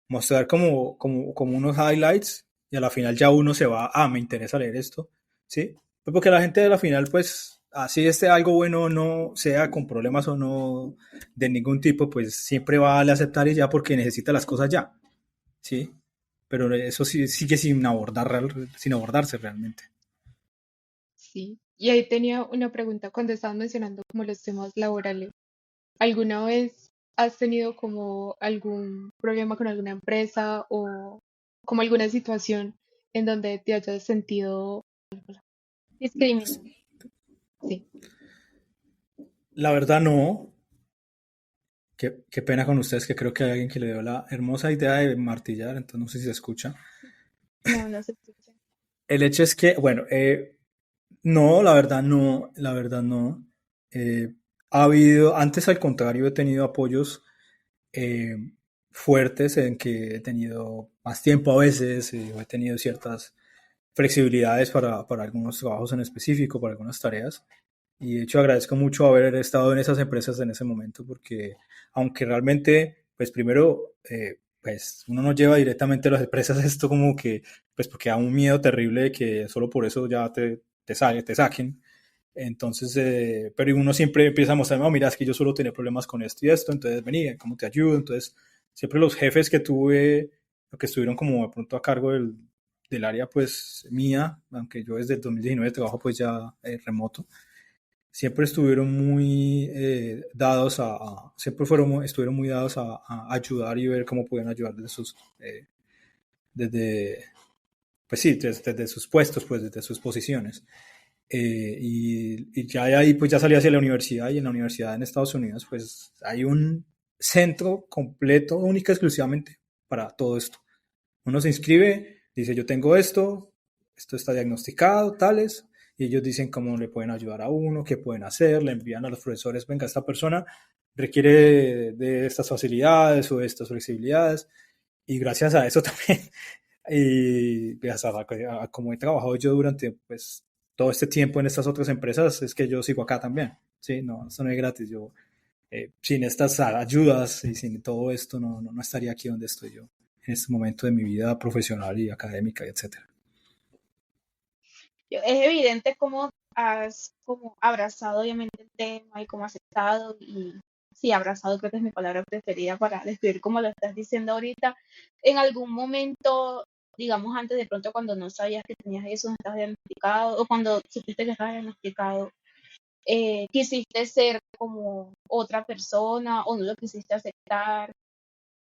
Mostrar como unos highlights y a la final ya uno se va, me interesa leer esto, ¿sí? Pues porque la gente a la final, pues, así esté algo bueno o no, sea con problemas o no de ningún tipo, pues siempre va a aceptar y ya porque necesita las cosas ya, ¿sí? Pero eso sí, sigue sin abordarse realmente. Sí. Y ahí tenía una pregunta cuando estabas mencionando como los temas laborales. ¿Alguna vez has tenido como algún problema con alguna empresa o como alguna situación en donde te hayas sentido, Discriminado. sí, La verdad no, qué pena con ustedes que creo que hay alguien que le dio la hermosa idea de martillar, entonces no sé si se escucha. No, no se escucha. El hecho es que, bueno, no, la verdad no, la verdad no. Ha habido, antes al contrario, he tenido apoyos eh, fuertes en que he tenido más tiempo a veces, he tenido ciertas flexibilidades para algunos trabajos en específico, para algunas tareas. Y de hecho agradezco mucho haber estado en esas empresas en ese momento porque aunque realmente, pues primero, pues uno no lleva directamente a las empresas esto como que, pues porque da un miedo terrible de que solo por eso ya te saquen. Entonces, pero uno siempre empieza a mostrar, no, mira, es que yo solo tenía problemas con esto y esto, entonces vení, ¿cómo te ayudo? Entonces, siempre los jefes que tuve, que estuvieron como de pronto a cargo del área pues mía, aunque yo desde el 2019 trabajo pues ya remoto, siempre estuvieron muy dados siempre estuvieron muy dados a ayudar y ver cómo pueden ayudar desde, pues sí, desde sus puestos, pues desde sus posiciones. Y ya de ahí pues ya salí hacia la universidad y en la universidad en Estados Unidos pues hay un centro completo, única exclusivamente para todo esto. Uno se inscribe, dice yo tengo esto está diagnosticado, tales, y ellos dicen cómo le pueden ayudar a uno, qué pueden hacer, le envían a los profesores, venga, esta persona requiere de estas facilidades o de estas flexibilidades, y gracias a eso también, y gracias a cómo he trabajado yo durante pues, todo este tiempo en estas otras empresas, es que yo sigo acá también, ¿sí? No, esto no es gratis, yo sin estas ayudas y sin todo esto no estaría aquí donde estoy yo en este momento de mi vida profesional y académica, etcétera. Es evidente cómo has como abrazado obviamente el tema y cómo has aceptado y sí, abrazado creo que es mi palabra preferida para describir cómo lo estás diciendo ahorita. En algún momento, digamos antes de pronto cuando no sabías que tenías eso, no estabas diagnosticado o cuando supiste que estabas diagnosticado, quisiste ser como otra persona o no lo quisiste aceptar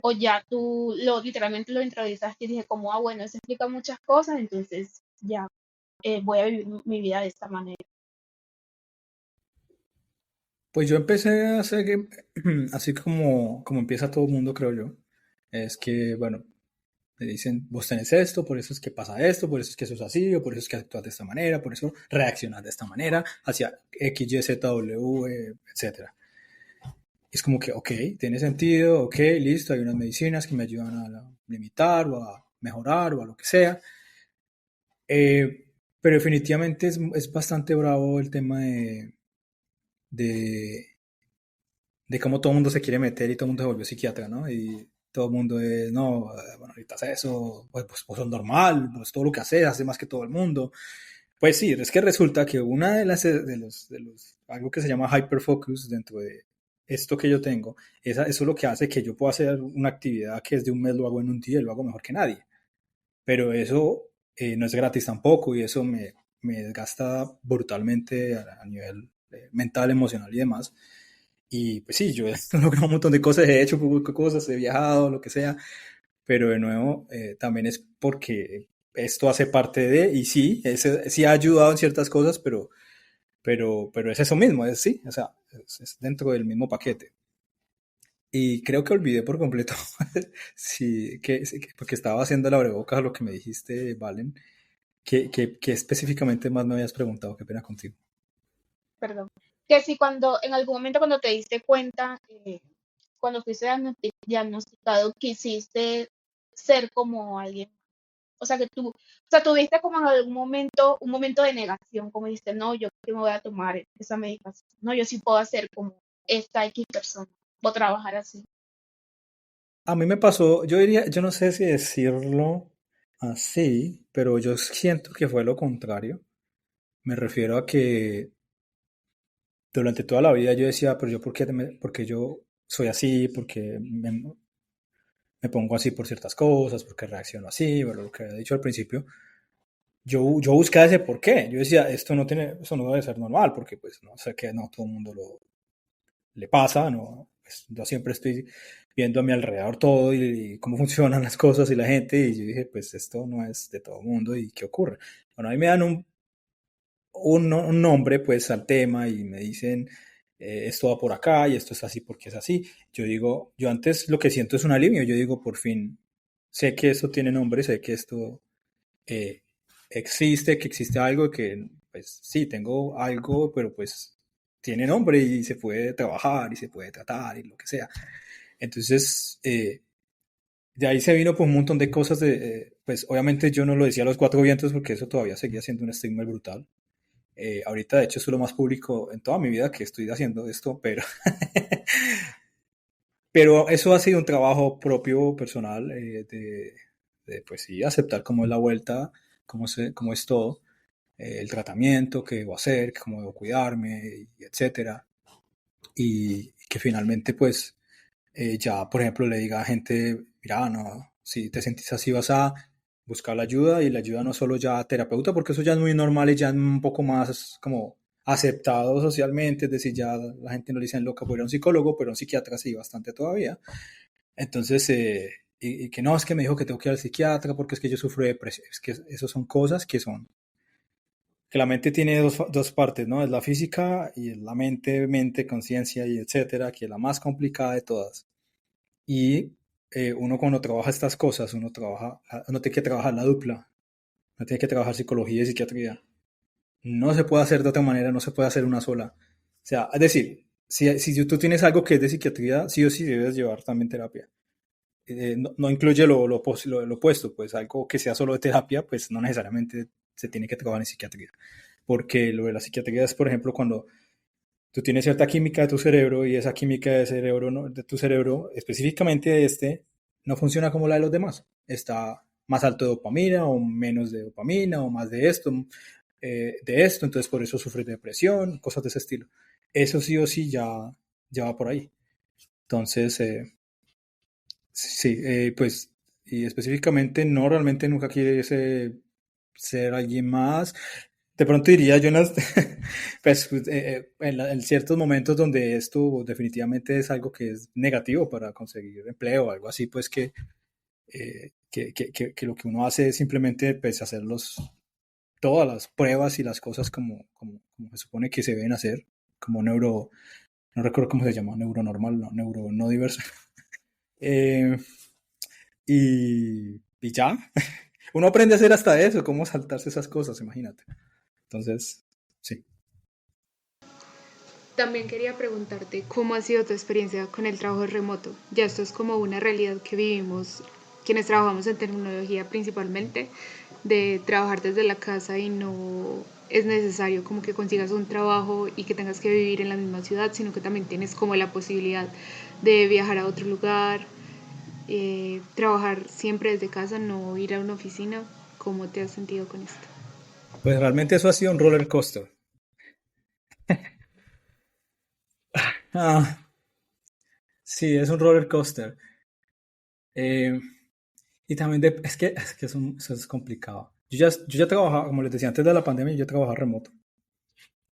o ya tú literalmente lo introduciste y dije como, ah, bueno, eso explica muchas cosas, entonces ya voy a vivir mi vida de esta manera. Pues yo empecé a hacer así como empieza todo el mundo, creo yo. Es que, bueno, me dicen, vos tenés esto, por eso es que pasa esto, por eso es que eso es así, o por eso es que actúas de esta manera, por eso reaccionas de esta manera, hacia X, Y, Z, W, etcétera. Es como que, ok, tiene sentido, ok, listo, hay unas medicinas que me ayudan a limitar o a mejorar o a lo que sea. Pero definitivamente es bastante bravo el tema de, de cómo todo el mundo se quiere meter y todo el mundo se volvió psiquiatra, ¿no? Y todo el mundo es, no, bueno, ahorita haces eso, pues es normal, pues todo lo que haces más que todo el mundo. Pues sí, es que resulta que una algo que se llama hyperfocus dentro de esto que yo tengo, eso es lo que hace que yo pueda hacer una actividad que es de un mes, lo hago en un día y lo hago mejor que nadie. Pero eso no es gratis tampoco y eso me desgasta brutalmente a nivel mental, emocional y demás. Y pues sí, yo he logrado un montón de cosas, he hecho cosas, he viajado, lo que sea, pero de nuevo también es porque esto hace parte de, y sí, sí ha ayudado en ciertas cosas, pero es eso mismo, es sí, o sea, es dentro del mismo paquete. Y creo que olvidé por completo, sí, porque estaba haciendo la abrebocas a lo que me dijiste, Valen, que específicamente más me habías preguntado, qué pena contigo. Perdón. Que si cuando, en algún momento cuando te diste cuenta, cuando fuiste diagnosticado, quisiste ser como alguien. O sea, o sea, tuviste como en algún momento, un momento de negación, como dijiste, no, yo que me voy a tomar esa medicación, no, yo sí puedo hacer como esta X persona, o trabajar así. A mí me pasó, yo diría, yo no sé si decirlo así, pero yo siento que fue lo contrario. Me refiero a que durante toda la vida yo decía, pero yo porque yo soy así, porque me pongo así por ciertas cosas, porque reacciono así, bueno, lo que he dicho al principio. Yo buscaba ese por qué. Yo decía, eso no debe ser normal, porque pues no sé que no todo el mundo le pasa, no, pues, yo siempre estoy viendo a mi alrededor todo y cómo funcionan las cosas y la gente, y yo dije, pues esto no es de todo el mundo y qué ocurre. Bueno, ahí me dan un nombre pues al tema y me dicen, esto va por acá y esto es así porque es así. Yo digo, yo antes lo que siento es un alivio, yo digo, por fin, sé que esto tiene nombre, sé que esto eh, existe, que existe algo, que pues sí, tengo algo, pero pues tiene nombre y se puede trabajar y se puede tratar y lo que sea. Entonces, de ahí se vino pues un montón de cosas pues obviamente yo no lo decía a los cuatro vientos porque eso todavía seguía siendo un estigma brutal. Ahorita de hecho es lo más público en toda mi vida que estoy haciendo esto, pero, pero eso ha sido un trabajo propio, personal, pues sí, aceptar cómo es la vuelta, cómo es todo, el tratamiento que debo hacer, cómo debo cuidarme, y etcétera. Y que finalmente, pues, ya, por ejemplo, le diga a gente, mira, no, si te sentís así, vas a buscar la ayuda y la ayuda no solo ya terapeuta, porque eso ya es muy normal y ya es un poco más como aceptado socialmente, es decir, ya la gente no le dicen loca por ir a un psicólogo, pero a un psiquiatra sí, bastante todavía. Entonces, y que no, es que me dijo que tengo que ir al psiquiatra porque es que yo sufro de depresión, es que eso son cosas que la mente tiene dos partes, ¿no? Es la física y es la mente, conciencia y etcétera, que es la más complicada de todas. Y uno cuando trabaja estas cosas, uno tiene que trabajar la dupla, uno tiene que trabajar psicología y psiquiatría. no se puede hacer de otra manera, no se puede hacer una sola. O sea, es decir, si tú tienes algo que es de psiquiatría, sí o sí debes llevar también terapia. No incluye lo opuesto, pues algo que sea solo de terapia, pues no necesariamente se tiene que trabajar en psiquiatría. Porque lo de la psiquiatría es, por ejemplo, cuando tú tienes cierta química de tu cerebro y esa química de, cerebro, de tu cerebro, específicamente de no funciona como la de los demás. Está más alto de dopamina o menos de dopamina o más de esto, entonces por eso sufres depresión, cosas de ese estilo. Eso sí o sí ya va por ahí. Entonces, sí, pues, y específicamente no, realmente nunca quiere ser alguien más. De pronto diría yo, pues, en ciertos momentos donde esto definitivamente es algo que es negativo para conseguir empleo o algo así, pues que lo que uno hace es simplemente pues, hacer todas las pruebas y las cosas como se supone que se deben hacer, como no recuerdo cómo se llama, neuronormal, no, neuro no diverso. Eh, y ya, uno aprende a hacer hasta eso, cómo saltarse esas cosas, imagínate. Entonces, sí. También quería preguntarte cómo ha sido tu experiencia con el trabajo remoto. Ya esto es como una realidad que vivimos quienes trabajamos en tecnología principalmente, de trabajar desde la casa y no es necesario como que consigas un trabajo y que tengas que vivir en la misma ciudad, sino que también tienes como la posibilidad de viajar a otro lugar, trabajar siempre desde casa, no ir a una oficina. ¿Cómo te has sentido con esto? Pues realmente eso ha sido un roller coaster. Ah, sí, es un roller coaster. Eh, y también es que eso es complicado. Yo ya trabajaba, como les decía antes de la pandemia, yo trabajaba remoto.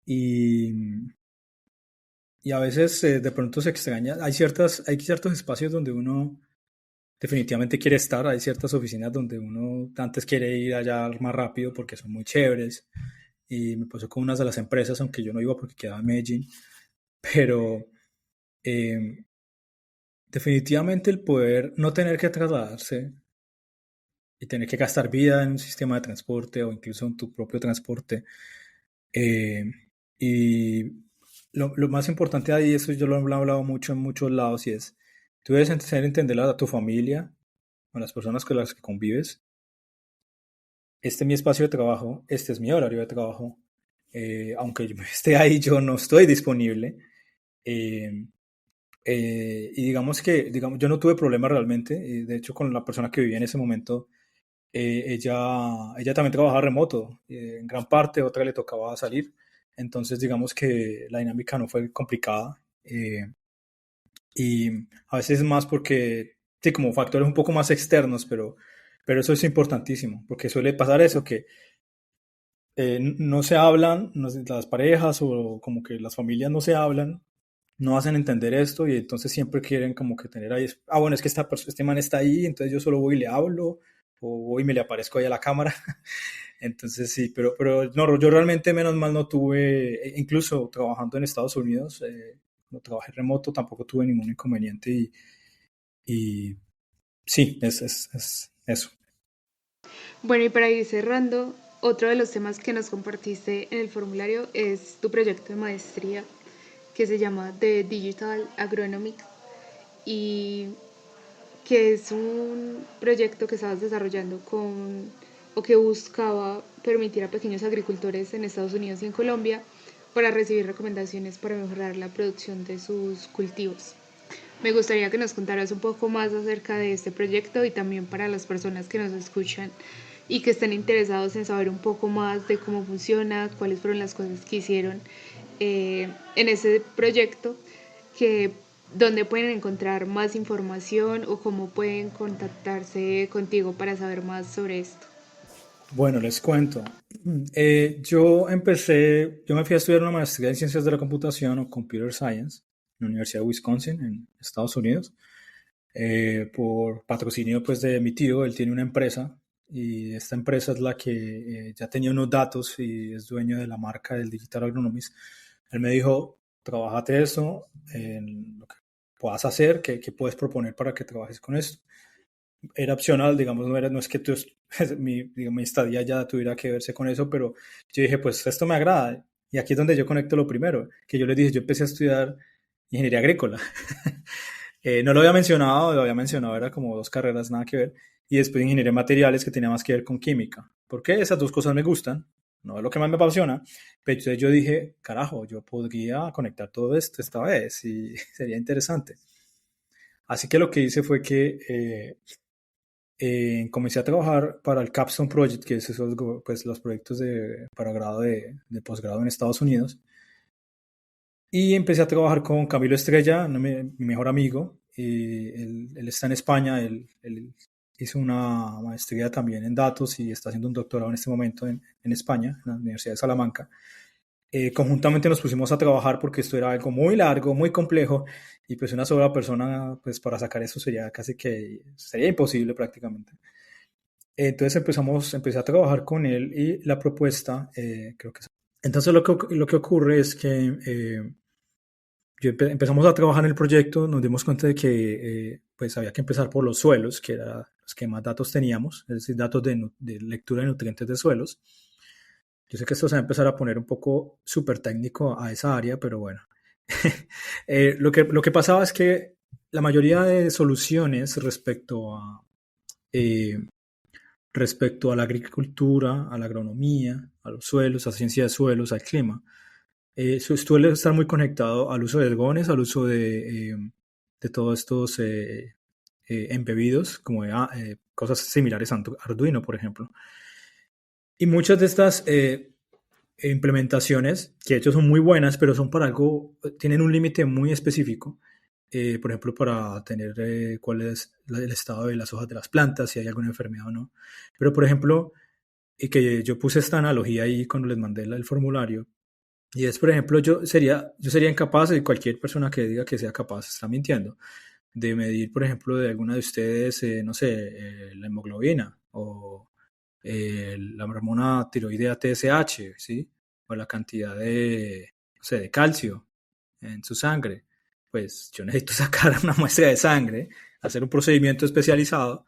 Y, y a veces de pronto se extraña. Hay ciertos espacios donde uno definitivamente quiere estar. Hay ciertas oficinas donde uno antes quiere ir allá más rápido porque son muy chéveres. Y me pasó con unas de las empresas, aunque yo no iba porque quedaba en Medellín. Pero eh, definitivamente el poder no tener que trasladarse y tener que gastar vida en un sistema de transporte o incluso en tu propio transporte. eh, y lo más importante ahí, eso yo lo he hablado mucho en muchos lados, y es, tú debes empezar a entender a tu familia, a las personas con las que convives. Este es mi espacio de trabajo, este es mi horario de trabajo. Aunque yo esté ahí, yo no estoy disponible. Eh, y digamos, yo no tuve problema realmente. De hecho, con la persona que vivía en ese momento, ella también trabajaba remoto, en gran parte, otra le tocaba salir. Entonces, digamos que la dinámica no fue complicada. Y a veces más porque, sí, como factores un poco más externos, pero eso es importantísimo, porque suele pasar eso, que no se hablan, las parejas o como que las familias no se hablan, no hacen entender esto y entonces siempre quieren como que tener ahí, bueno, es que este man está ahí, entonces yo solo voy y le hablo o voy y me le aparezco ahí a la cámara. Entonces sí, pero no, yo realmente menos mal no tuve, incluso trabajando en Estados Unidos, no trabajé remoto, tampoco tuve ningún inconveniente y sí, es eso. Bueno, y para ir cerrando, otro de los temas que nos compartiste en el formulario es tu proyecto de maestría que se llama The Digital Agronomics y que es un proyecto que estabas desarrollando o que buscaba permitir a pequeños agricultores en Estados Unidos y en Colombia para recibir recomendaciones para mejorar la producción de sus cultivos. Me gustaría que nos contaras un poco más acerca de este proyecto y también para las personas que nos escuchan y que estén interesados en saber un poco más de cómo funciona, cuáles fueron las cosas que hicieron en ese proyecto, que dónde pueden encontrar más información o cómo pueden contactarse contigo para saber más sobre esto. Bueno, les cuento. Yo me fui a estudiar una maestría en Ciencias de la Computación o Computer Science en la Universidad de Wisconsin, en Estados Unidos, por patrocinio pues de mi tío. Él tiene una empresa y esta empresa es la que ya tenía unos datos y es dueño de la marca del Digital Agronomics. Él me dijo, trabájate eso, en lo que puedas hacer, que puedes proponer para que trabajes con esto. era opcional, digamos, no es que digamos, mi estadía ya tuviera que verse con eso, pero yo dije, pues esto me agrada. Y aquí es donde yo conecto lo primero, que yo les dije, yo empecé a estudiar ingeniería agrícola. No lo había mencionado, lo había mencionado, era como dos carreras, nada que ver. Y después ingeniería de materiales, que tenía más que ver con química. Porque esas dos cosas me gustan, no es lo que más me apasiona. Pero entonces yo dije, carajo, yo podría conectar todo esto esta vez y sería interesante. Así que lo que hice fue que comencé a trabajar para el Capstone Project, que es esos, pues, los proyectos para grado de posgrado en Estados Unidos. Y empecé a trabajar con Camilo Estrella, mi mejor amigo. Él está en España, él hizo una maestría también en datos y está haciendo un doctorado en este momento en España, en la Universidad de Salamanca. Conjuntamente nos pusimos a trabajar porque esto era algo muy largo, muy complejo, y pues una sola persona, pues para sacar eso sería imposible prácticamente. Entonces empecé a trabajar con él y la propuesta, creo que... Entonces lo que ocurre es que empezamos a trabajar en el proyecto, nos dimos cuenta de que pues había que empezar por los suelos, que eran los que más datos teníamos, es decir, datos de lectura de nutrientes de suelos. Yo sé que esto se va a empezar a poner un poco súper técnico a esa área, pero bueno. Lo que pasaba es que la mayoría de soluciones eh, respecto a la agricultura, a la agronomía, a los suelos, a ciencia de suelos, al clima, suele estar muy conectado al uso de ergones, al uso de todos estos embebidos, como cosas similares a Arduino, por ejemplo. Y muchas de estas implementaciones, que de hecho son muy buenas, pero son para algo, tienen un límite muy específico. Por ejemplo, para tener cuál es el estado de las hojas de las plantas, si hay alguna enfermedad o no. Pero, por ejemplo, y que yo puse esta analogía ahí cuando les mandé el formulario, y es, por ejemplo, yo sería incapaz, y cualquier persona que diga que sea capaz está mintiendo, de medir, por ejemplo, de alguna de ustedes, no sé, la hemoglobina o la hormona tiroidea TSH, ¿sí? O la cantidad no sé, de calcio en su sangre. Pues yo necesito sacar una muestra de sangre, hacer un procedimiento especializado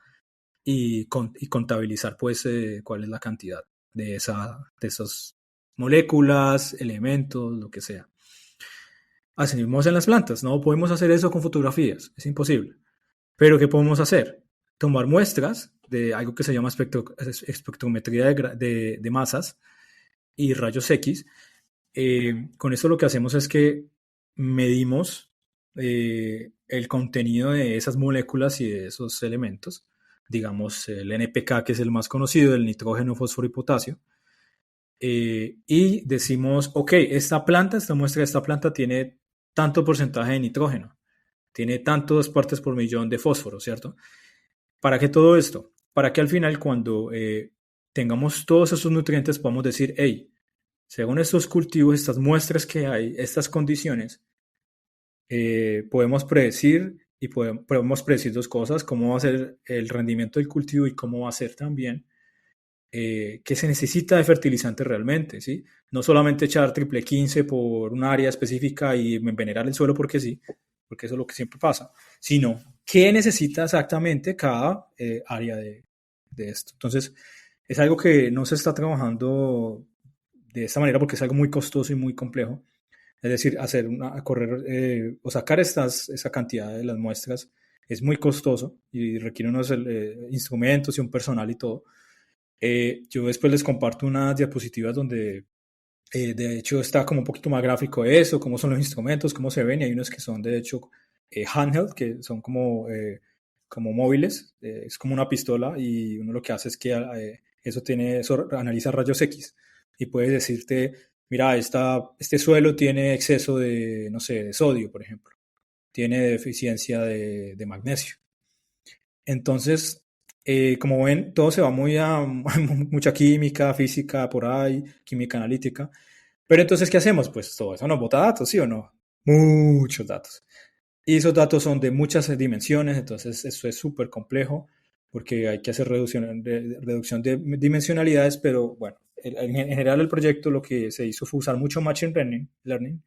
y contabilizar, pues, cuál es la cantidad de esas moléculas, elementos, lo que sea. Así mismo en las plantas, no podemos hacer eso con fotografías, es imposible. Pero ¿qué podemos hacer? Tomar muestras de algo que se llama espectrometría de masas y rayos X. Con esto lo que hacemos es que medimos el contenido de esas moléculas y de esos elementos, digamos el NPK, que es el más conocido, el nitrógeno, fósforo y potasio, y decimos, ok, esta muestra de esta planta tiene tanto porcentaje de nitrógeno, tiene tantas partes por millón de fósforo, ¿cierto? ¿Para qué todo esto? Para que al final, cuando tengamos todos esos nutrientes, podamos decir, hey, según estos cultivos, estas muestras que hay, estas condiciones, podemos predecir y podemos predecir dos cosas: cómo va a ser el rendimiento del cultivo y cómo va a ser también qué se necesita de fertilizante realmente, ¿sí? No solamente echar triple 15 por un área específica y envenenar el suelo porque sí, porque eso es lo que siempre pasa, sino qué necesita exactamente cada área de esto. Entonces, es algo que no se está trabajando de esta manera porque es algo muy costoso y muy complejo. Es decir, correr o sacar esa cantidad de las muestras es muy costoso y requiere unos instrumentos y un personal y todo. Yo después les comparto unas diapositivas donde de hecho está como un poquito más gráfico eso, cómo son los instrumentos, cómo se ven, y hay unos que son de hecho handheld, que son como móviles, es como una pistola, y uno lo que hace es que eso analiza rayos X y puede decirte, mira, este suelo tiene exceso de, no sé, de sodio, por ejemplo, tiene deficiencia de magnesio. Entonces, como ven, todo se va muy a mucha química, física por ahí, química analítica. Pero entonces, ¿qué hacemos? Pues todo eso nos bota datos, ¿sí o no? Muchos datos. Y esos datos son de muchas dimensiones, entonces eso es súper complejo porque hay que hacer reducción de dimensionalidades, pero bueno, en general el proyecto lo que se hizo fue usar mucho Machine Learning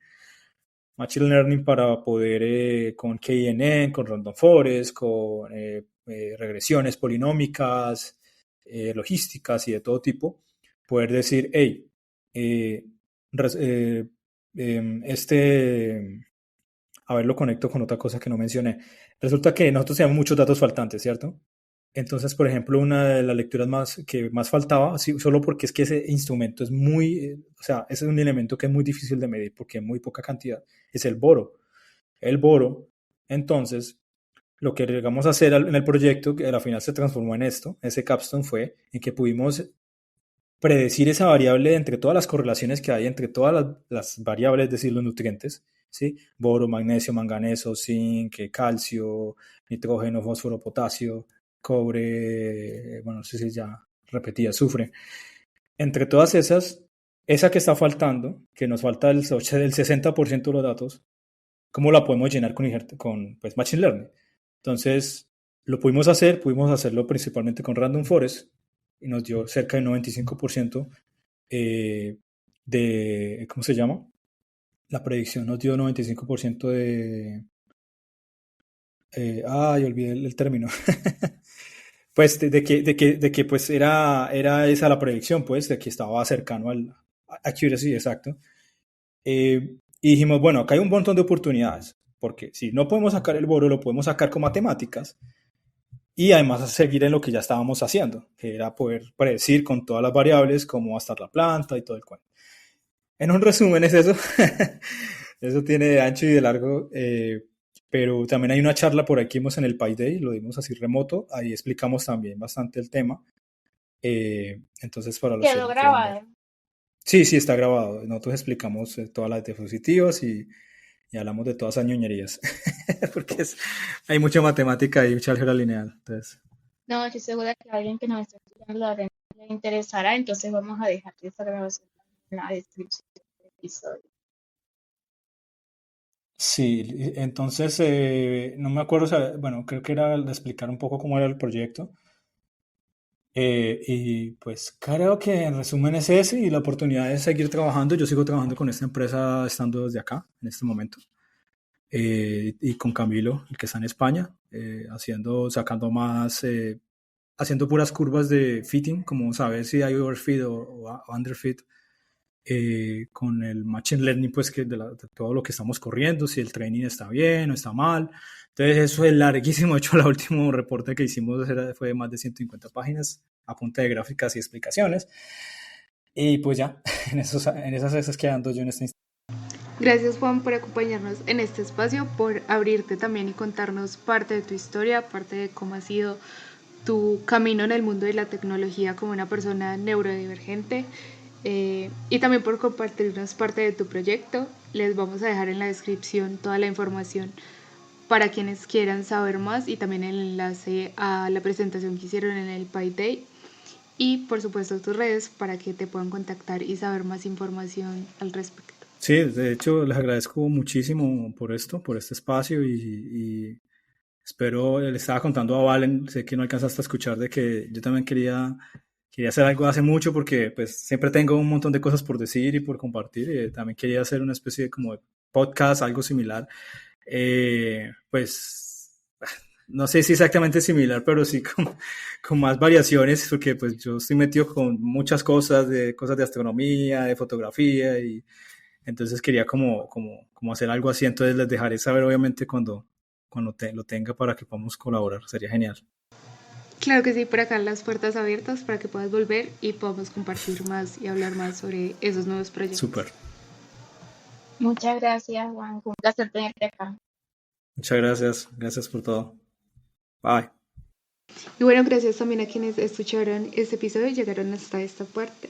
para poder con KNN, con Random Forest, con regresiones polinómicas, logísticas y de todo tipo, poder decir, hey, a ver, lo conecto con otra cosa que no mencioné. Resulta que nosotros tenemos muchos datos faltantes, ¿cierto? Entonces, por ejemplo, una de las lecturas que más faltaba, sí, solo porque es que ese instrumento es o sea, ese es un elemento que es muy difícil de medir porque es muy poca cantidad, es el boro. El boro, entonces, lo que llegamos a hacer en el proyecto, que al final se transformó en esto, ese capstone, fue en que pudimos predecir esa variable entre todas las correlaciones que hay entre todas las variables, es decir, los nutrientes, ¿sí? Boro, magnesio, manganeso, zinc, calcio, nitrógeno, fósforo, potasio, cobre, bueno, no sé si ya repetí, azufre. Entre todas esas, esa que está faltando, que nos falta el 60% de los datos, ¿cómo la podemos llenar con pues, Machine Learning? Entonces, pudimos hacerlo principalmente con Random Forest, y nos dio cerca del 95% ¿cómo se llama? La predicción nos dio 95% olvidé el término. Pues de que pues era esa la predicción, pues, de que estaba cercano al accuracy, exacto. Y dijimos, bueno, acá hay un montón de oportunidades, porque si no podemos sacar el boro, lo podemos sacar con matemáticas y además seguir en lo que ya estábamos haciendo, que era poder predecir con todas las variables cómo va a estar la planta y todo el cuento. En un resumen es eso. Eso tiene de ancho y de largo, pero también hay una charla por aquí, en el PyDay, lo dimos así remoto, ahí explicamos también bastante el tema. Entonces, para los que Quedó lo quieren ver. grabado. Sí, está grabado. Nosotros explicamos todas las diapositivas y hablamos de todas esas ñoñerías. Porque hay mucha matemática y mucha álgebra lineal. Entonces. No, estoy segura que a alguien que nos está escuchando le interesará, entonces vamos a dejar esa grabación en la descripción del episodio. Sí, entonces no me acuerdo, o sea, bueno, creo que era de explicar un poco cómo era el proyecto. Y pues creo que en resumen es ese y la oportunidad de seguir trabajando. Yo sigo trabajando con esta empresa estando desde acá en este momento. Y con Camilo, el que está en España, sacando más, haciendo puras curvas de fitting, como saber si hay overfit o underfit, con el machine learning, pues que de todo lo que estamos corriendo, si el training está bien o está mal. Entonces eso es larguísimo. De hecho, el último reporte que hicimos fue de más de 150 páginas a punta de gráficas y explicaciones. Y pues ya, en esas estás quedando yo en este instante. Gracias, Juan, por acompañarnos en este espacio, por abrirte también y contarnos parte de tu historia, parte de cómo ha sido tu camino en el mundo de la tecnología como una persona neurodivergente, y también por compartirnos parte de tu proyecto. Les vamos a dejar en la descripción toda la información para quienes quieran saber más y también el enlace a la presentación que hicieron en el PyDay y por supuesto tus redes para que te puedan contactar y saber más información al respecto. Sí, de hecho les agradezco muchísimo por este espacio y espero, le estaba contando a Valen, sé que no alcanzaste a escuchar, de que yo también quería hacer algo hace mucho porque pues siempre tengo un montón de cosas por decir y por compartir, y también quería hacer una especie de como de podcast, algo similar, pues no sé si exactamente similar, pero sí con más variaciones, porque pues yo estoy metido con muchas cosas de astronomía, de fotografía, y entonces quería como hacer algo así. Entonces les dejaré saber obviamente cuando lo tenga para que podamos colaborar, sería genial. Claro que sí, por acá las puertas abiertas para que puedas volver y podamos compartir más y hablar más sobre esos nuevos proyectos. Súper. Muchas gracias, Juan. Fue un placer tenerte acá. Muchas gracias por todo. Bye. Y bueno, gracias también a quienes escucharon este episodio y llegaron hasta esta parte.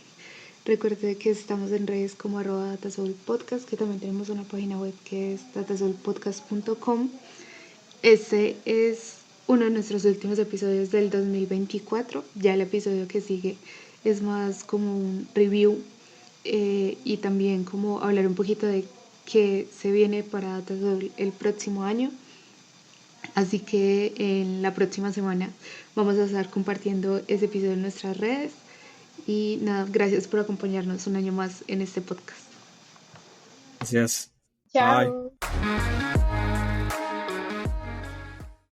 Recuerde que estamos en redes como @datasoulpodcast, que también tenemos una página web que es datasoulpodcast.com. Este es uno de nuestros últimos episodios del 2024. Ya el episodio que sigue es más como un review, y también como hablar un poquito de qué se viene para Datasoul el próximo año. Así que en la próxima semana vamos a estar compartiendo ese episodio en nuestras redes. Y nada, gracias por acompañarnos un año más en este podcast. Gracias. Chao. Bye.